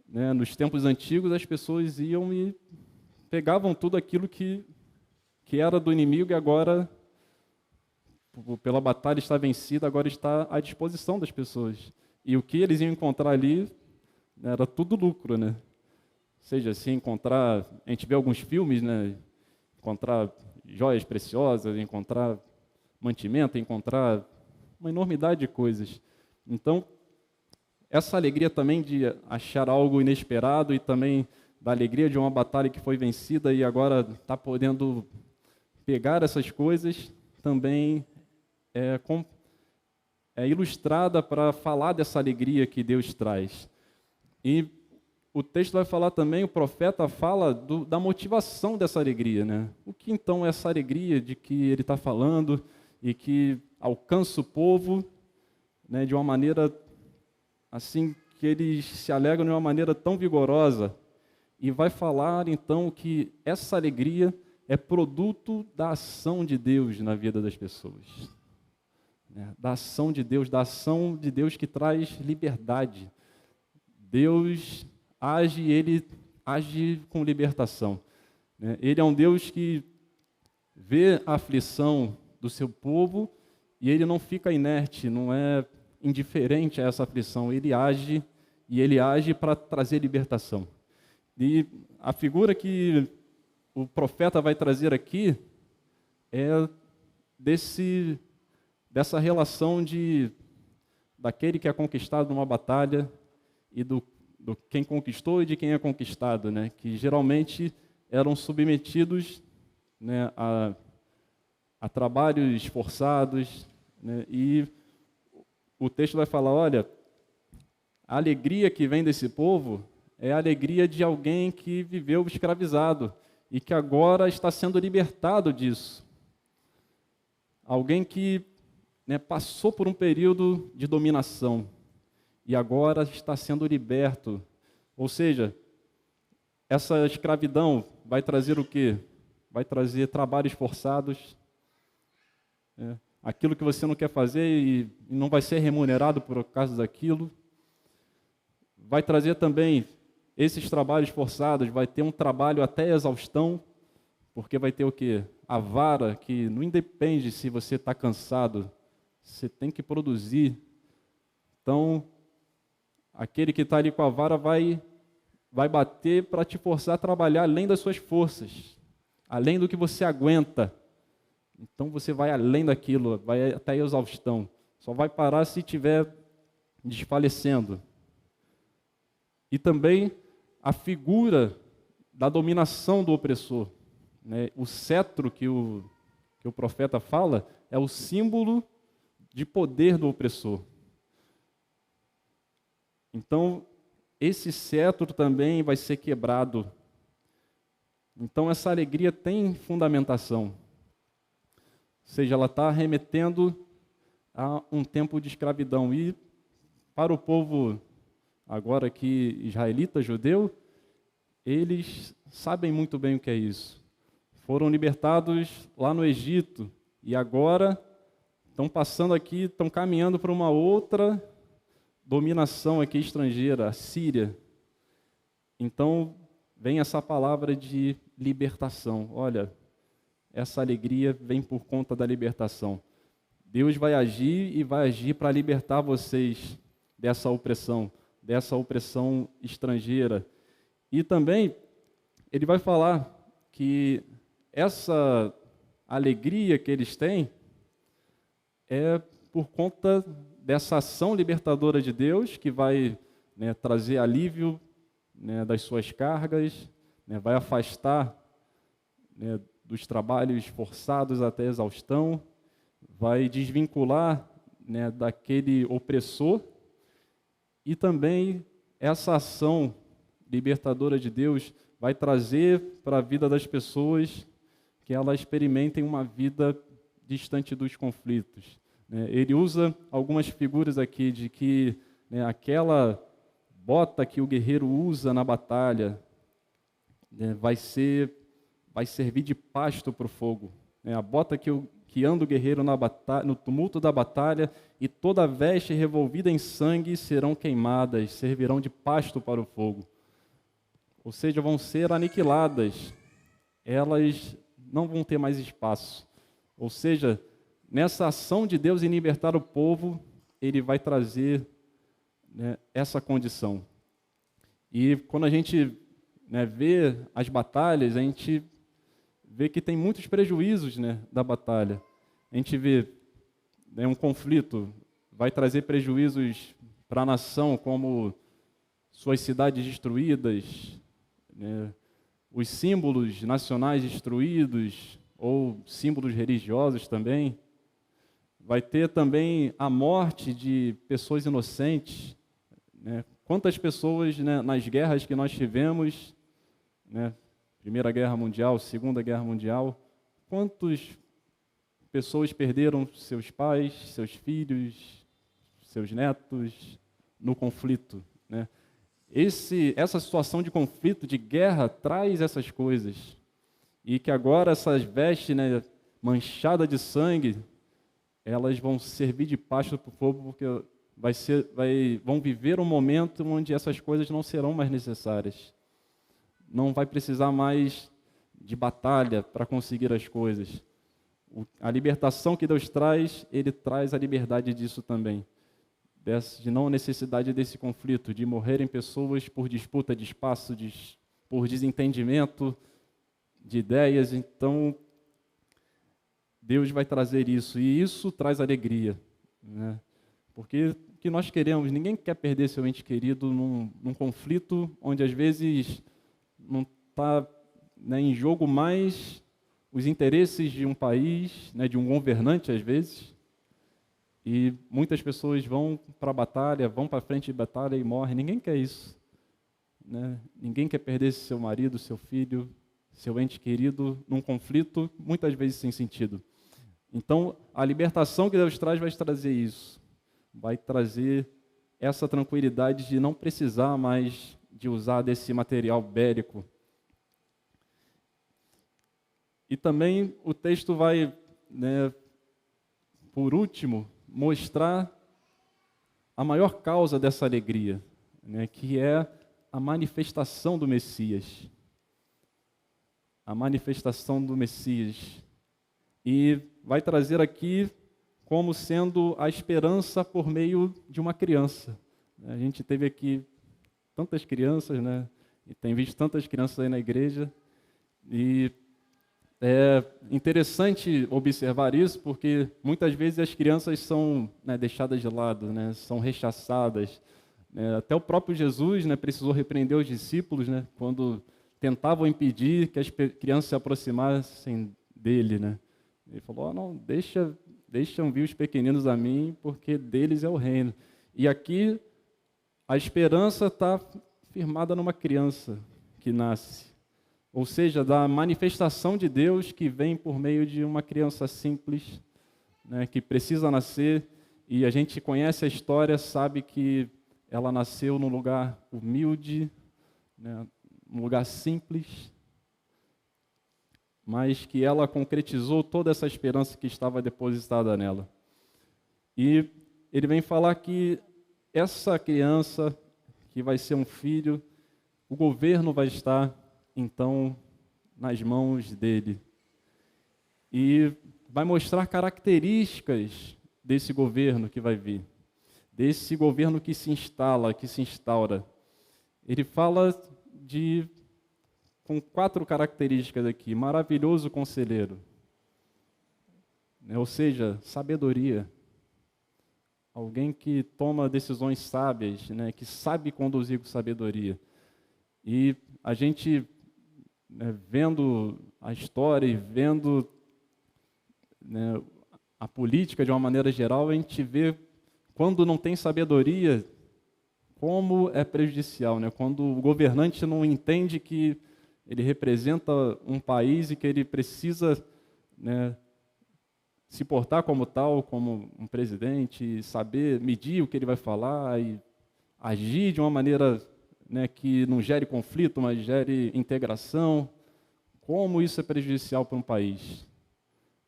né, nos tempos antigos, as pessoas iam e pegavam tudo aquilo que era do inimigo e agora, pela batalha está vencida, agora está à disposição das pessoas. E o que eles iam encontrar ali era tudo lucro, né? Ou seja, se encontrar, a gente vê alguns filmes, né? Encontrar joias preciosas, encontrar mantimento, encontrar uma enormidade de coisas. Então, essa alegria também de achar algo inesperado e também da alegria de uma batalha que foi vencida e agora está podendo pegar essas coisas, também é ilustrada para falar dessa alegria que Deus traz. E o texto vai falar também, o profeta fala da motivação dessa alegria, né? O que então é essa alegria de que ele está falando e que alcança o povo, né, de uma maneira assim, que eles se alegram de uma maneira tão vigorosa. E vai falar então que essa alegria é produto da ação de Deus na vida das pessoas. Da ação de Deus que traz liberdade. Deus age, ele age com libertação. Ele é um Deus que vê a aflição do seu povo e ele não fica inerte, não é indiferente a essa aflição. Ele age para trazer libertação. E a figura que o profeta vai trazer aqui é dessa relação daquele que é conquistado numa batalha e do quem conquistou e de quem é conquistado, né? Que geralmente eram submetidos, né, a trabalhos forçados, né? E o texto vai falar, olha, a alegria que vem desse povo é a alegria de alguém que viveu escravizado e que agora está sendo libertado disso. Alguém que, né, passou por um período de dominação e agora está sendo liberto. Ou seja, essa escravidão vai trazer o quê? Vai trazer trabalhos forçados, aquilo que você não quer fazer e não vai ser remunerado por causa daquilo. Vai trazer também esses trabalhos forçados, vai ter um trabalho até exaustão, porque vai ter o quê? A vara, que não independe se você está cansado, você tem que produzir. Então, aquele que está ali com a vara vai bater para te forçar a trabalhar além das suas forças, além do que você aguenta. Então, você vai além daquilo, vai até a exaustão. Só vai parar se estiver desfalecendo. E também a figura da dominação do opressor, né? O cetro que o profeta fala é o símbolo de poder do opressor. Então, esse cetro também vai ser quebrado. Então, essa alegria tem fundamentação. Ou seja, ela está remetendo a um tempo de escravidão. E para o povo, agora que israelita, judeu, eles sabem muito bem o que é isso. Foram libertados lá no Egito e agora estão passando aqui, estão caminhando para uma outra dominação aqui estrangeira, a Síria. Então, vem essa palavra de libertação. Olha, essa alegria vem por conta da libertação. Deus vai agir e vai agir para libertar vocês dessa opressão estrangeira. E também, ele vai falar que essa alegria que eles têm é por conta dessa ação libertadora de Deus, que vai, né, trazer alívio, né, das suas cargas, né, vai afastar, né, dos trabalhos forçados até a exaustão, vai desvincular, né, daquele opressor, e também essa ação libertadora de Deus vai trazer para a vida das pessoas que elas experimentem uma vida distante dos conflitos. Ele usa algumas figuras aqui de que, né, aquela bota que o guerreiro usa na batalha, né, vai servir de pasto para o fogo. A bota que anda o guerreiro no tumulto da batalha, e toda a veste revolvida em sangue serão queimadas, servirão de pasto para o fogo. Ou seja, vão ser aniquiladas, elas não vão ter mais espaço. Ou seja, nessa ação de Deus em libertar o povo, Ele vai trazer, né, essa condição. E quando a gente, né, vê as batalhas, a gente vê que tem muitos prejuízos, né, da batalha. A gente vê, né, um conflito vai trazer prejuízos para a nação, como suas cidades destruídas, né, os símbolos nacionais destruídos, ou símbolos religiosos também. Vai ter também a morte de pessoas inocentes, né? Quantas pessoas, né, nas guerras que nós tivemos, né, Primeira Guerra Mundial, Segunda Guerra Mundial, quantas pessoas perderam seus pais, seus filhos, seus netos no conflito, né? Essa situação de conflito, de guerra, traz essas coisas. E que agora essas vestes, né, manchadas de sangue, elas vão servir de pasto para o fogo, porque vão viver um momento onde essas coisas não serão mais necessárias. Não vai precisar mais de batalha para conseguir as coisas. A libertação que Deus traz, Ele traz a liberdade disso também. De não necessidade desse conflito, de morrerem pessoas por disputa de espaço, por desentendimento de ideias. Então, Deus vai trazer isso, e isso traz alegria, né? Porque o que nós queremos, ninguém quer perder seu ente querido num conflito onde às vezes não está, né, em jogo mais os interesses de um país, né, de um governante às vezes, e muitas pessoas vão para a batalha, vão para a frente de batalha e morrem. Ninguém quer isso, né? Ninguém quer perder seu marido, seu filho, seu ente querido num conflito, muitas vezes sem sentido. Então, a libertação que Deus traz vai trazer isso. Vai trazer essa tranquilidade de não precisar mais de usar desse material bélico. E também o texto vai, né, por último, mostrar a maior causa dessa alegria, né, que é a manifestação do Messias. A manifestação do Messias. E vai trazer aqui como sendo a esperança por meio de uma criança. A gente teve aqui tantas crianças, né? E tem visto tantas crianças aí na igreja. E é interessante observar isso, porque muitas vezes as crianças são, né, deixadas de lado, né? São rechaçadas. Até o próprio Jesus, né, precisou repreender os discípulos, né, quando tentavam impedir que as crianças se aproximassem dele, né? Ele falou: não, deixam vir os pequeninos a mim, porque deles é o reino. E aqui a esperança está firmada numa criança que nasce. Ou seja, da manifestação de Deus que vem por meio de uma criança simples, né, que precisa nascer. E a gente conhece a história, sabe que ela nasceu num lugar humilde, né, num lugar simples, mas que ela concretizou toda essa esperança que estava depositada nela. E ele vem falar que essa criança, que vai ser um filho, o governo vai estar, então, nas mãos dele. E vai mostrar características desse governo que vai vir, desse governo que se instala, que se instaura. Ele fala com 4 características aqui: maravilhoso conselheiro, né? Ou seja, sabedoria. Alguém que toma decisões sábias, né? Que sabe conduzir com sabedoria. E a gente, né, vendo a história e vendo, né, a política de uma maneira geral, a gente vê, quando não tem sabedoria, como é prejudicial, né? Quando o governante não entende que ele representa um país e que ele precisa, né, se portar como tal, como um presidente, saber medir o que ele vai falar e agir de uma maneira, né, que não gere conflito, mas gere integração. Como isso é prejudicial para um país,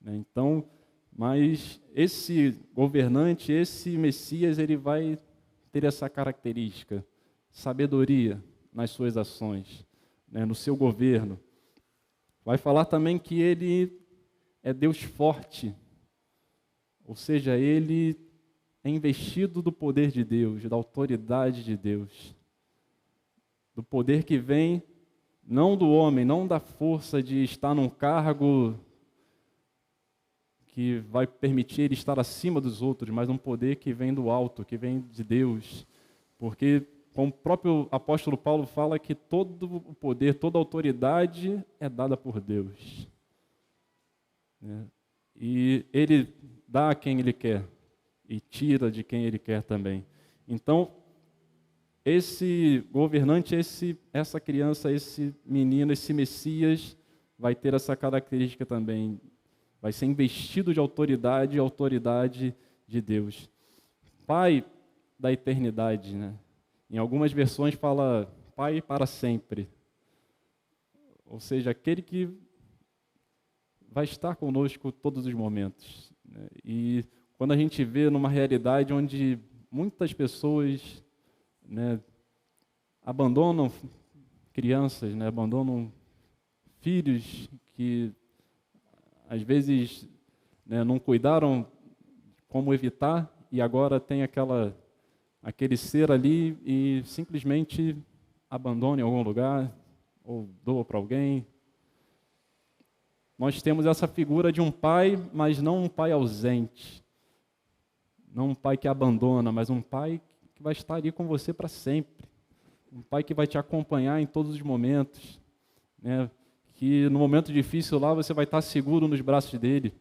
né? Então, mas esse governante, esse Messias, ele vai ter essa característica: sabedoria nas suas ações, né, no seu governo. Vai falar também que ele é Deus forte, ou seja, ele é investido do poder de Deus, da autoridade de Deus, do poder que vem não do homem, não da força de estar num cargo que vai permitir ele estar acima dos outros, mas um poder que vem do alto, que vem de Deus. Porque, como o próprio apóstolo Paulo fala, que todo o poder, toda a autoridade é dada por Deus, né? E ele dá a quem ele quer e tira de quem ele quer também. Então, esse governante, essa criança, esse menino, esse Messias, vai ter essa característica também. Vai ser investido de autoridade, a autoridade de Deus. Pai da eternidade, né? Em algumas versões fala Pai para sempre. Ou seja, aquele que vai estar conosco todos os momentos, né? E quando a gente vê numa realidade onde muitas pessoas, né, abandonam crianças, né, abandonam filhos que às vezes, né, não cuidaram como evitar, e agora tem aquele ser ali e simplesmente abandona em algum lugar ou doa para alguém. Nós temos essa figura de um pai, mas não um pai ausente, não um pai que abandona, mas um pai que vai estar ali com você para sempre, um pai que vai te acompanhar em todos os momentos, né? Que no momento difícil lá você vai estar seguro nos braços dele.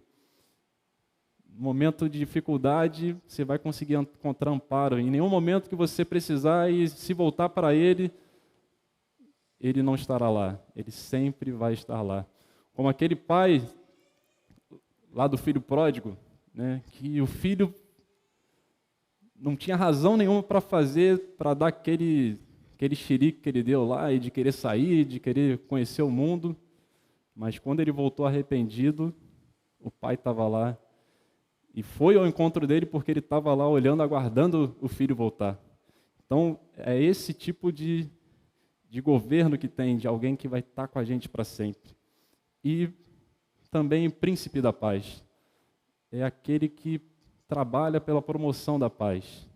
No momento de dificuldade você vai conseguir encontrar amparo. Em nenhum momento que você precisar e se voltar para ele, ele não estará lá. Ele sempre vai estar lá. Como aquele pai lá do filho pródigo, né, que o filho não tinha razão nenhuma para dar aquele xerique que ele deu lá, e de querer sair, de querer conhecer o mundo. Mas quando ele voltou arrependido, o pai estava lá e foi ao encontro dele porque ele estava lá olhando, aguardando o filho voltar. Então, é esse tipo de governo que tem, de alguém que vai estar com a gente para sempre. E também o príncipe da paz. É aquele que trabalha pela promoção da paz,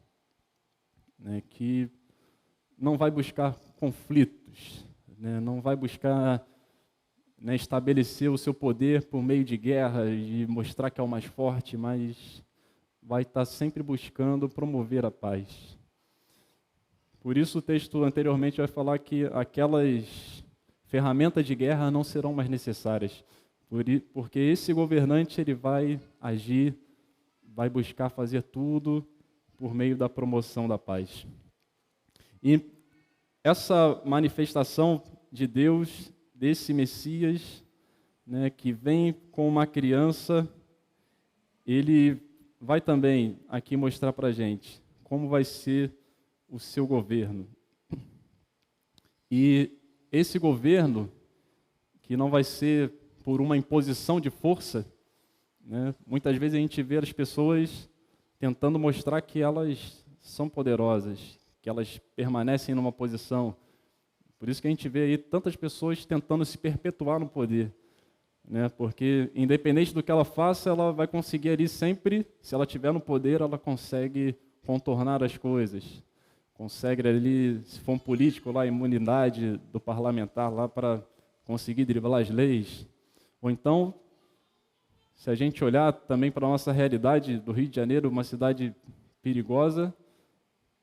né, que não vai buscar conflitos, né, não vai buscar, né, estabelecer o seu poder por meio de guerra e mostrar que é o mais forte, mas vai estar sempre buscando promover a paz. Por isso o texto anteriormente vai falar que aquelas ferramentas de guerra não serão mais necessárias, porque esse governante ele vai agir, vai buscar fazer tudo por meio da promoção da paz. E essa manifestação de Deus, desse Messias, né, que vem com uma criança, ele vai também aqui mostrar para a gente como vai ser o seu governo. E esse governo, que não vai ser por uma imposição de força, né, muitas vezes a gente vê as pessoas tentando mostrar que elas são poderosas, que elas permanecem numa posição. Por isso que a gente vê aí tantas pessoas tentando se perpetuar no poder, né? Porque independente do que ela faça, ela vai conseguir ali sempre, se ela estiver no poder, ela consegue contornar as coisas. Consegue ali, se for um político lá, a imunidade do parlamentar lá para conseguir driblar as leis. Ou então, se a gente olhar também para a nossa realidade do Rio de Janeiro, uma cidade perigosa,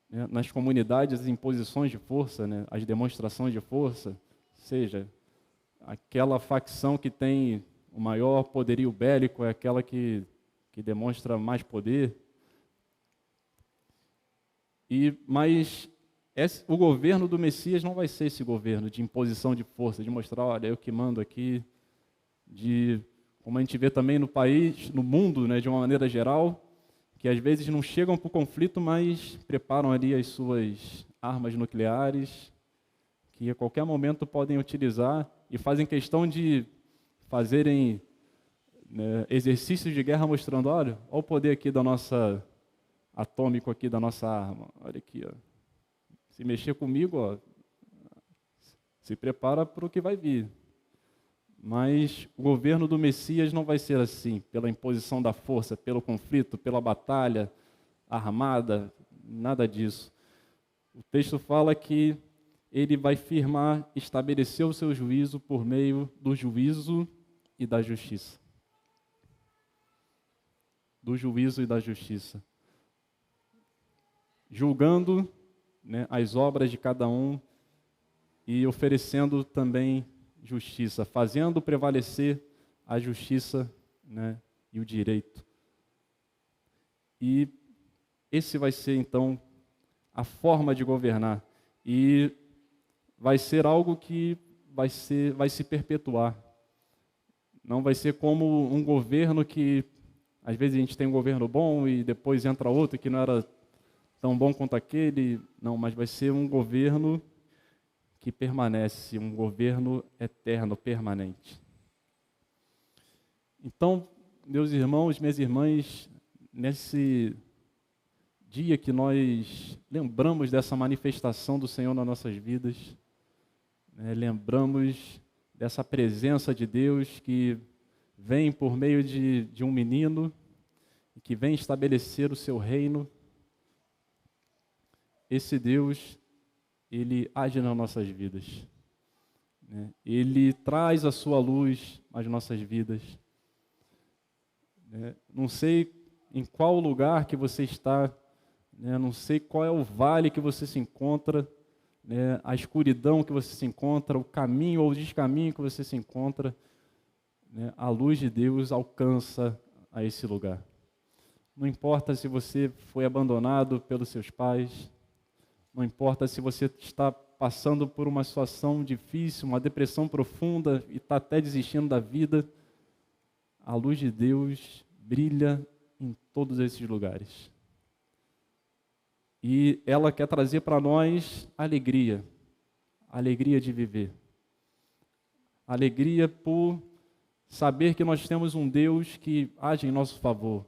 né, nas comunidades, as imposições de força, né, as demonstrações de força, seja, aquela facção que tem o maior poderio bélico é aquela que demonstra mais poder. Mas o governo do Messias não vai ser esse governo de imposição de força, de mostrar, olha, eu que mando aqui, como a gente vê também no país, no mundo, né, de uma maneira geral, que às vezes não chegam para o conflito, mas preparam ali as suas armas nucleares, que a qualquer momento podem utilizar e fazem questão de fazerem, né, exercícios de guerra mostrando, olha o poder aqui da nossa atômico aqui da nossa arma. Olha aqui, ó. Se mexer comigo, ó, se prepara para o que vai vir. Mas o governo do Messias não vai ser assim, pela imposição da força, pelo conflito, pela batalha armada, nada disso. O texto fala que ele vai firmar, estabelecer o seu juízo por meio do juízo e da justiça. Do juízo e da justiça. Julgando, né, as obras de cada um e oferecendo também justiça, fazendo prevalecer a justiça, né, e o direito. E esse vai ser, então, a forma de governar. E vai ser algo que vai se perpetuar. Não vai ser como um governo que, às vezes, a gente tem um governo bom e depois entra outro que não era tão bom quanto aquele. Não, mas vai ser um governo que permanece, um governo eterno, permanente. Então, meus irmãos, minhas irmãs, nesse dia que nós lembramos dessa manifestação do Senhor nas nossas vidas, né, lembramos dessa presença de Deus que vem por meio de um menino, que vem estabelecer o seu reino. Esse Deus, ele age nas nossas vidas, né? Ele traz a sua luz às nossas vidas, né? Não sei em qual lugar que você está, né? Não sei qual é o vale que você se encontra, né? A escuridão que você se encontra, o caminho ou o descaminho que você se encontra, né? A luz de Deus alcança a esse lugar. Não importa se você foi abandonado pelos seus pais, não importa se você está passando por uma situação difícil, uma depressão profunda e está até desistindo da vida, a luz de Deus brilha em todos esses lugares. E ela quer trazer para nós alegria, alegria de viver. Alegria por saber que nós temos um Deus que age em nosso favor,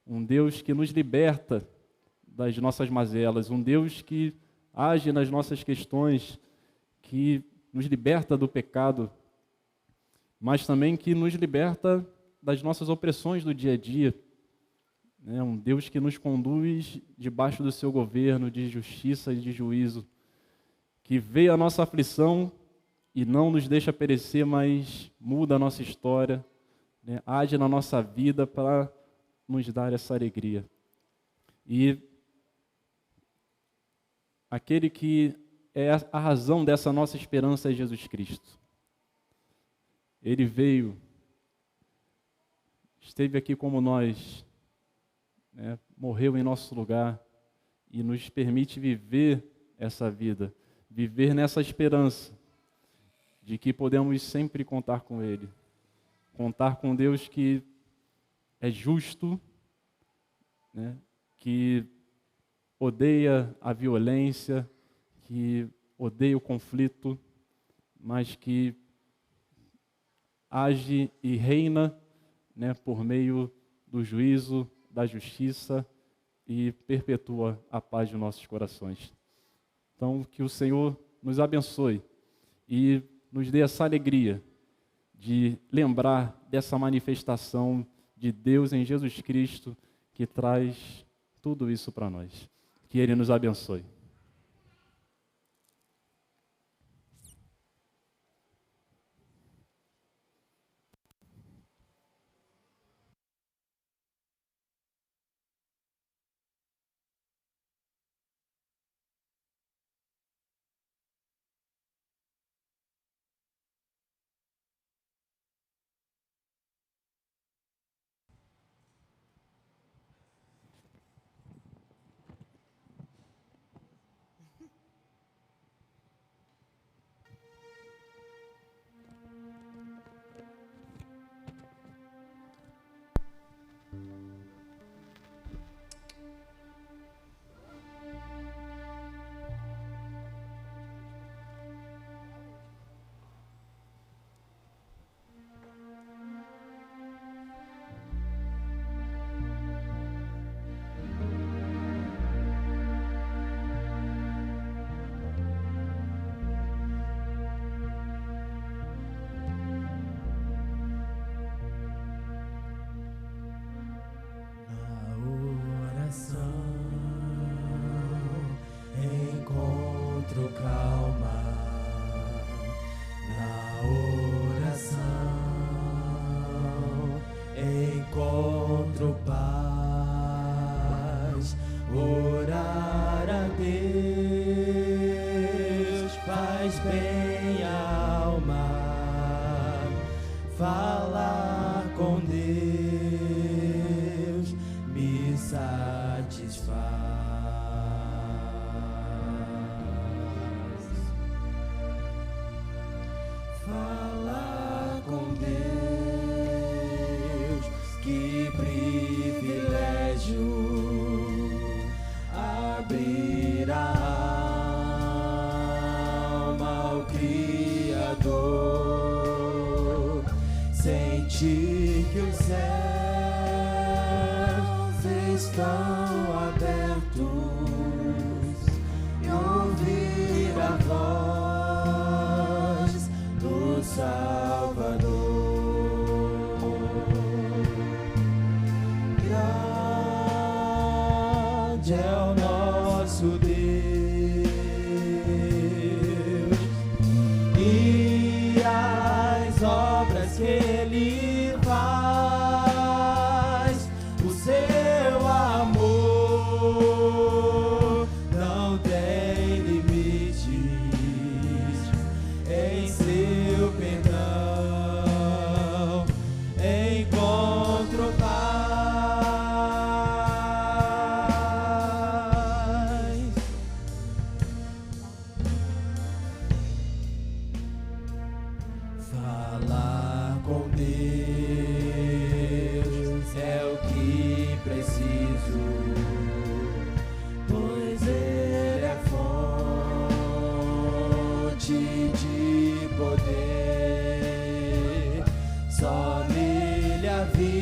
um Deus que nos liberta das nossas mazelas, um Deus que age nas nossas questões, que nos liberta do pecado, mas também que nos liberta das nossas opressões do dia a dia. É um Deus que nos conduz debaixo do seu governo de justiça e de juízo, que vê a nossa aflição e não nos deixa perecer, mas muda a nossa história, né? Age na nossa vida para nos dar essa alegria. E aquele que é a razão dessa nossa esperança é Jesus Cristo. Ele veio, esteve aqui como nós, né, morreu em nosso lugar e nos permite viver essa vida, viver nessa esperança de que podemos sempre contar com Ele, contar com Deus que é justo, né, que odeia a violência, que odeia o conflito, mas que age e reina, né, por meio do juízo, da justiça e perpetua a paz de nossos corações. Então, que o Senhor nos abençoe e nos dê essa alegria de lembrar dessa manifestação de Deus em Jesus Cristo, que traz tudo isso para nós. Que Ele nos abençoe. Encontro calma na oração, encontro paz, orar a Deus faz bem à alma, falar com Deus me satisfaz. Falar com Deus, que privilégio, abrir a alma ao Criador, sentir que os céus estão abertos e ouvir a voz do Salvador. Grande é o nosso Deus e as obras que Ele faz, o seu amor não tem limites, em seu perdão encontro paz. Falar com Deus é o que preciso, pois Ele é fonte de poder, só nele a vida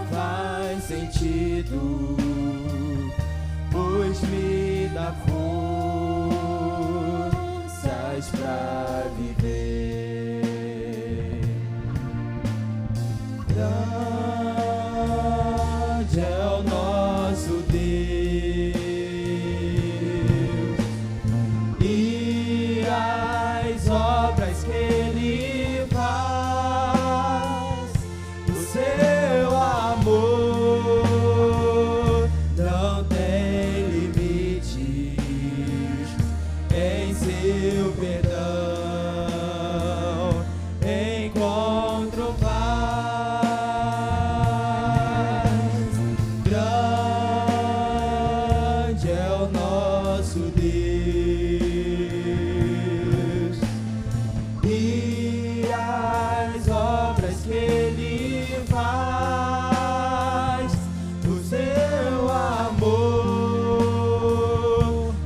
faz sentido, pois me dá forças pra viver. Grande é o nosso Deus e as obras que Ele faz, o seu amor não tem limites, em seu perdão encontro paz. Grande é o nosso Deus e as obras que Ele faz, o seu amor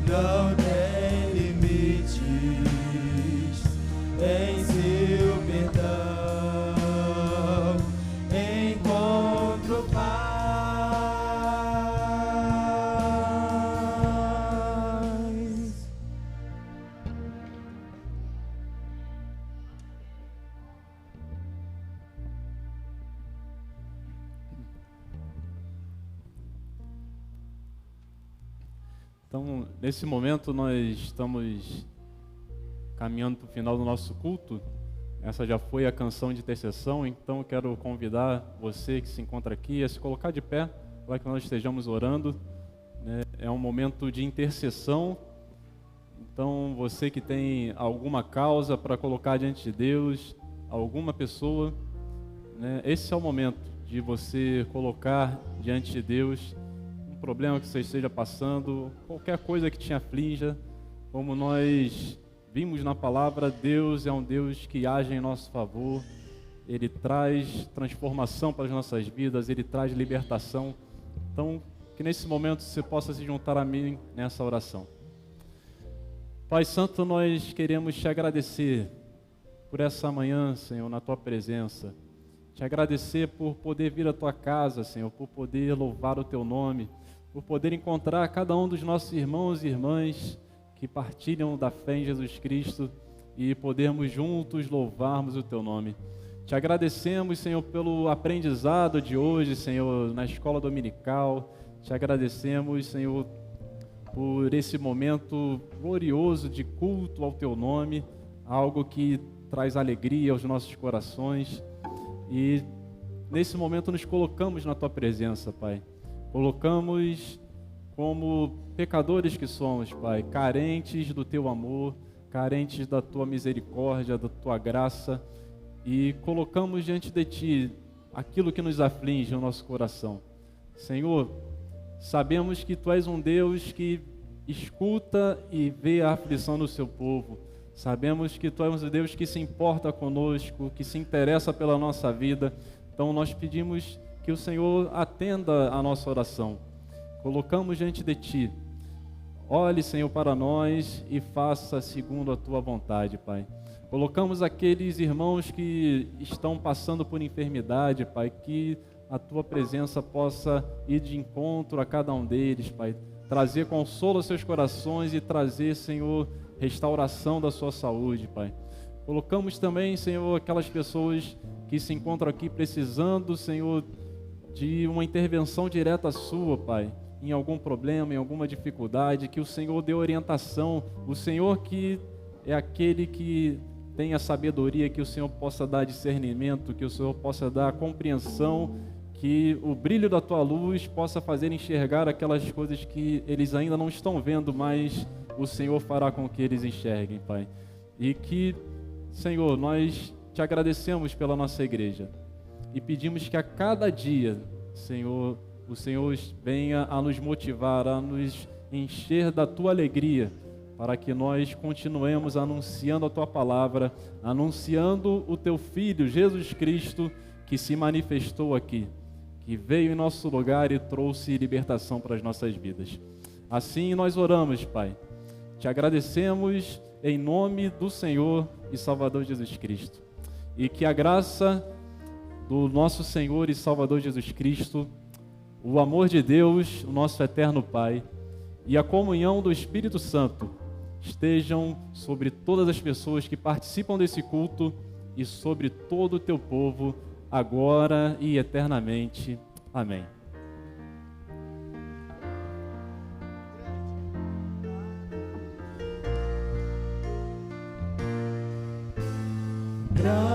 não tem limites, em seu perdão encontro paz. Então, nesse momento, nós estamos caminhando para o final do nosso culto. Essa já foi a canção de intercessão, então eu quero convidar você que se encontra aqui a se colocar de pé, para que nós estejamos orando, né? É um momento de intercessão. Então, você que tem alguma causa para colocar diante de Deus, alguma pessoa, né? Esse é o momento de você colocar diante de Deus um problema que você esteja passando, qualquer coisa que te aflige. Como nós vimos na palavra, Deus é um Deus que age em nosso favor. Ele traz transformação para as nossas vidas, Ele traz libertação. Então, que nesse momento você possa se juntar a mim nessa oração. Pai Santo, nós queremos te agradecer por essa manhã, Senhor, na Tua presença. Te agradecer por poder vir à Tua casa, Senhor, por poder louvar o Teu nome, por poder encontrar cada um dos nossos irmãos e irmãs que partilham da fé em Jesus Cristo e podermos juntos louvarmos o Teu nome. Te agradecemos, Senhor, pelo aprendizado de hoje, Senhor, na escola dominical. Te agradecemos, Senhor, por esse momento glorioso de culto ao Teu nome, algo que traz alegria aos nossos corações. E nesse momento nos colocamos na Tua presença, Pai. Colocamos como pecadores que somos, Pai, carentes do Teu amor, carentes da Tua misericórdia, da Tua graça, e colocamos diante de Ti aquilo que nos aflige no nosso coração. Senhor, sabemos que Tu és um Deus que escuta e vê a aflição do Seu povo. Sabemos que Tu és um Deus que se importa conosco, que se interessa pela nossa vida. Então nós pedimos que o Senhor atenda a nossa oração. Colocamos diante de Ti. Olhe, Senhor, para nós e faça segundo a Tua vontade, Pai. Colocamos aqueles irmãos que estão passando por enfermidade, Pai, que a Tua presença possa ir de encontro a cada um deles, Pai. Trazer consolo aos seus corações e trazer, Senhor, restauração da sua saúde, Pai. Colocamos também, Senhor, aquelas pessoas que se encontram aqui precisando, Senhor, de uma intervenção direta sua, Pai, em algum problema, em alguma dificuldade, que o Senhor dê orientação, o Senhor que é aquele que tem a sabedoria, que o Senhor possa dar discernimento, que o Senhor possa dar compreensão, que o brilho da Tua luz possa fazer enxergar aquelas coisas que eles ainda não estão vendo, mas o Senhor fará com que eles enxerguem, Pai. E que, Senhor, nós Te agradecemos pela nossa igreja e pedimos que a cada dia, Senhor, o Senhor venha a nos motivar, a nos encher da Tua alegria, para que nós continuemos anunciando a Tua palavra, anunciando o Teu Filho, Jesus Cristo, que se manifestou aqui, que veio em nosso lugar e trouxe libertação para as nossas vidas. Assim nós oramos, Pai. Te agradecemos em nome do Senhor e Salvador Jesus Cristo. E que a graça do nosso Senhor e Salvador Jesus Cristo, o amor de Deus, o nosso eterno Pai, e a comunhão do Espírito Santo estejam sobre todas as pessoas que participam desse culto e sobre todo o Teu povo, agora e eternamente. Amém. Graças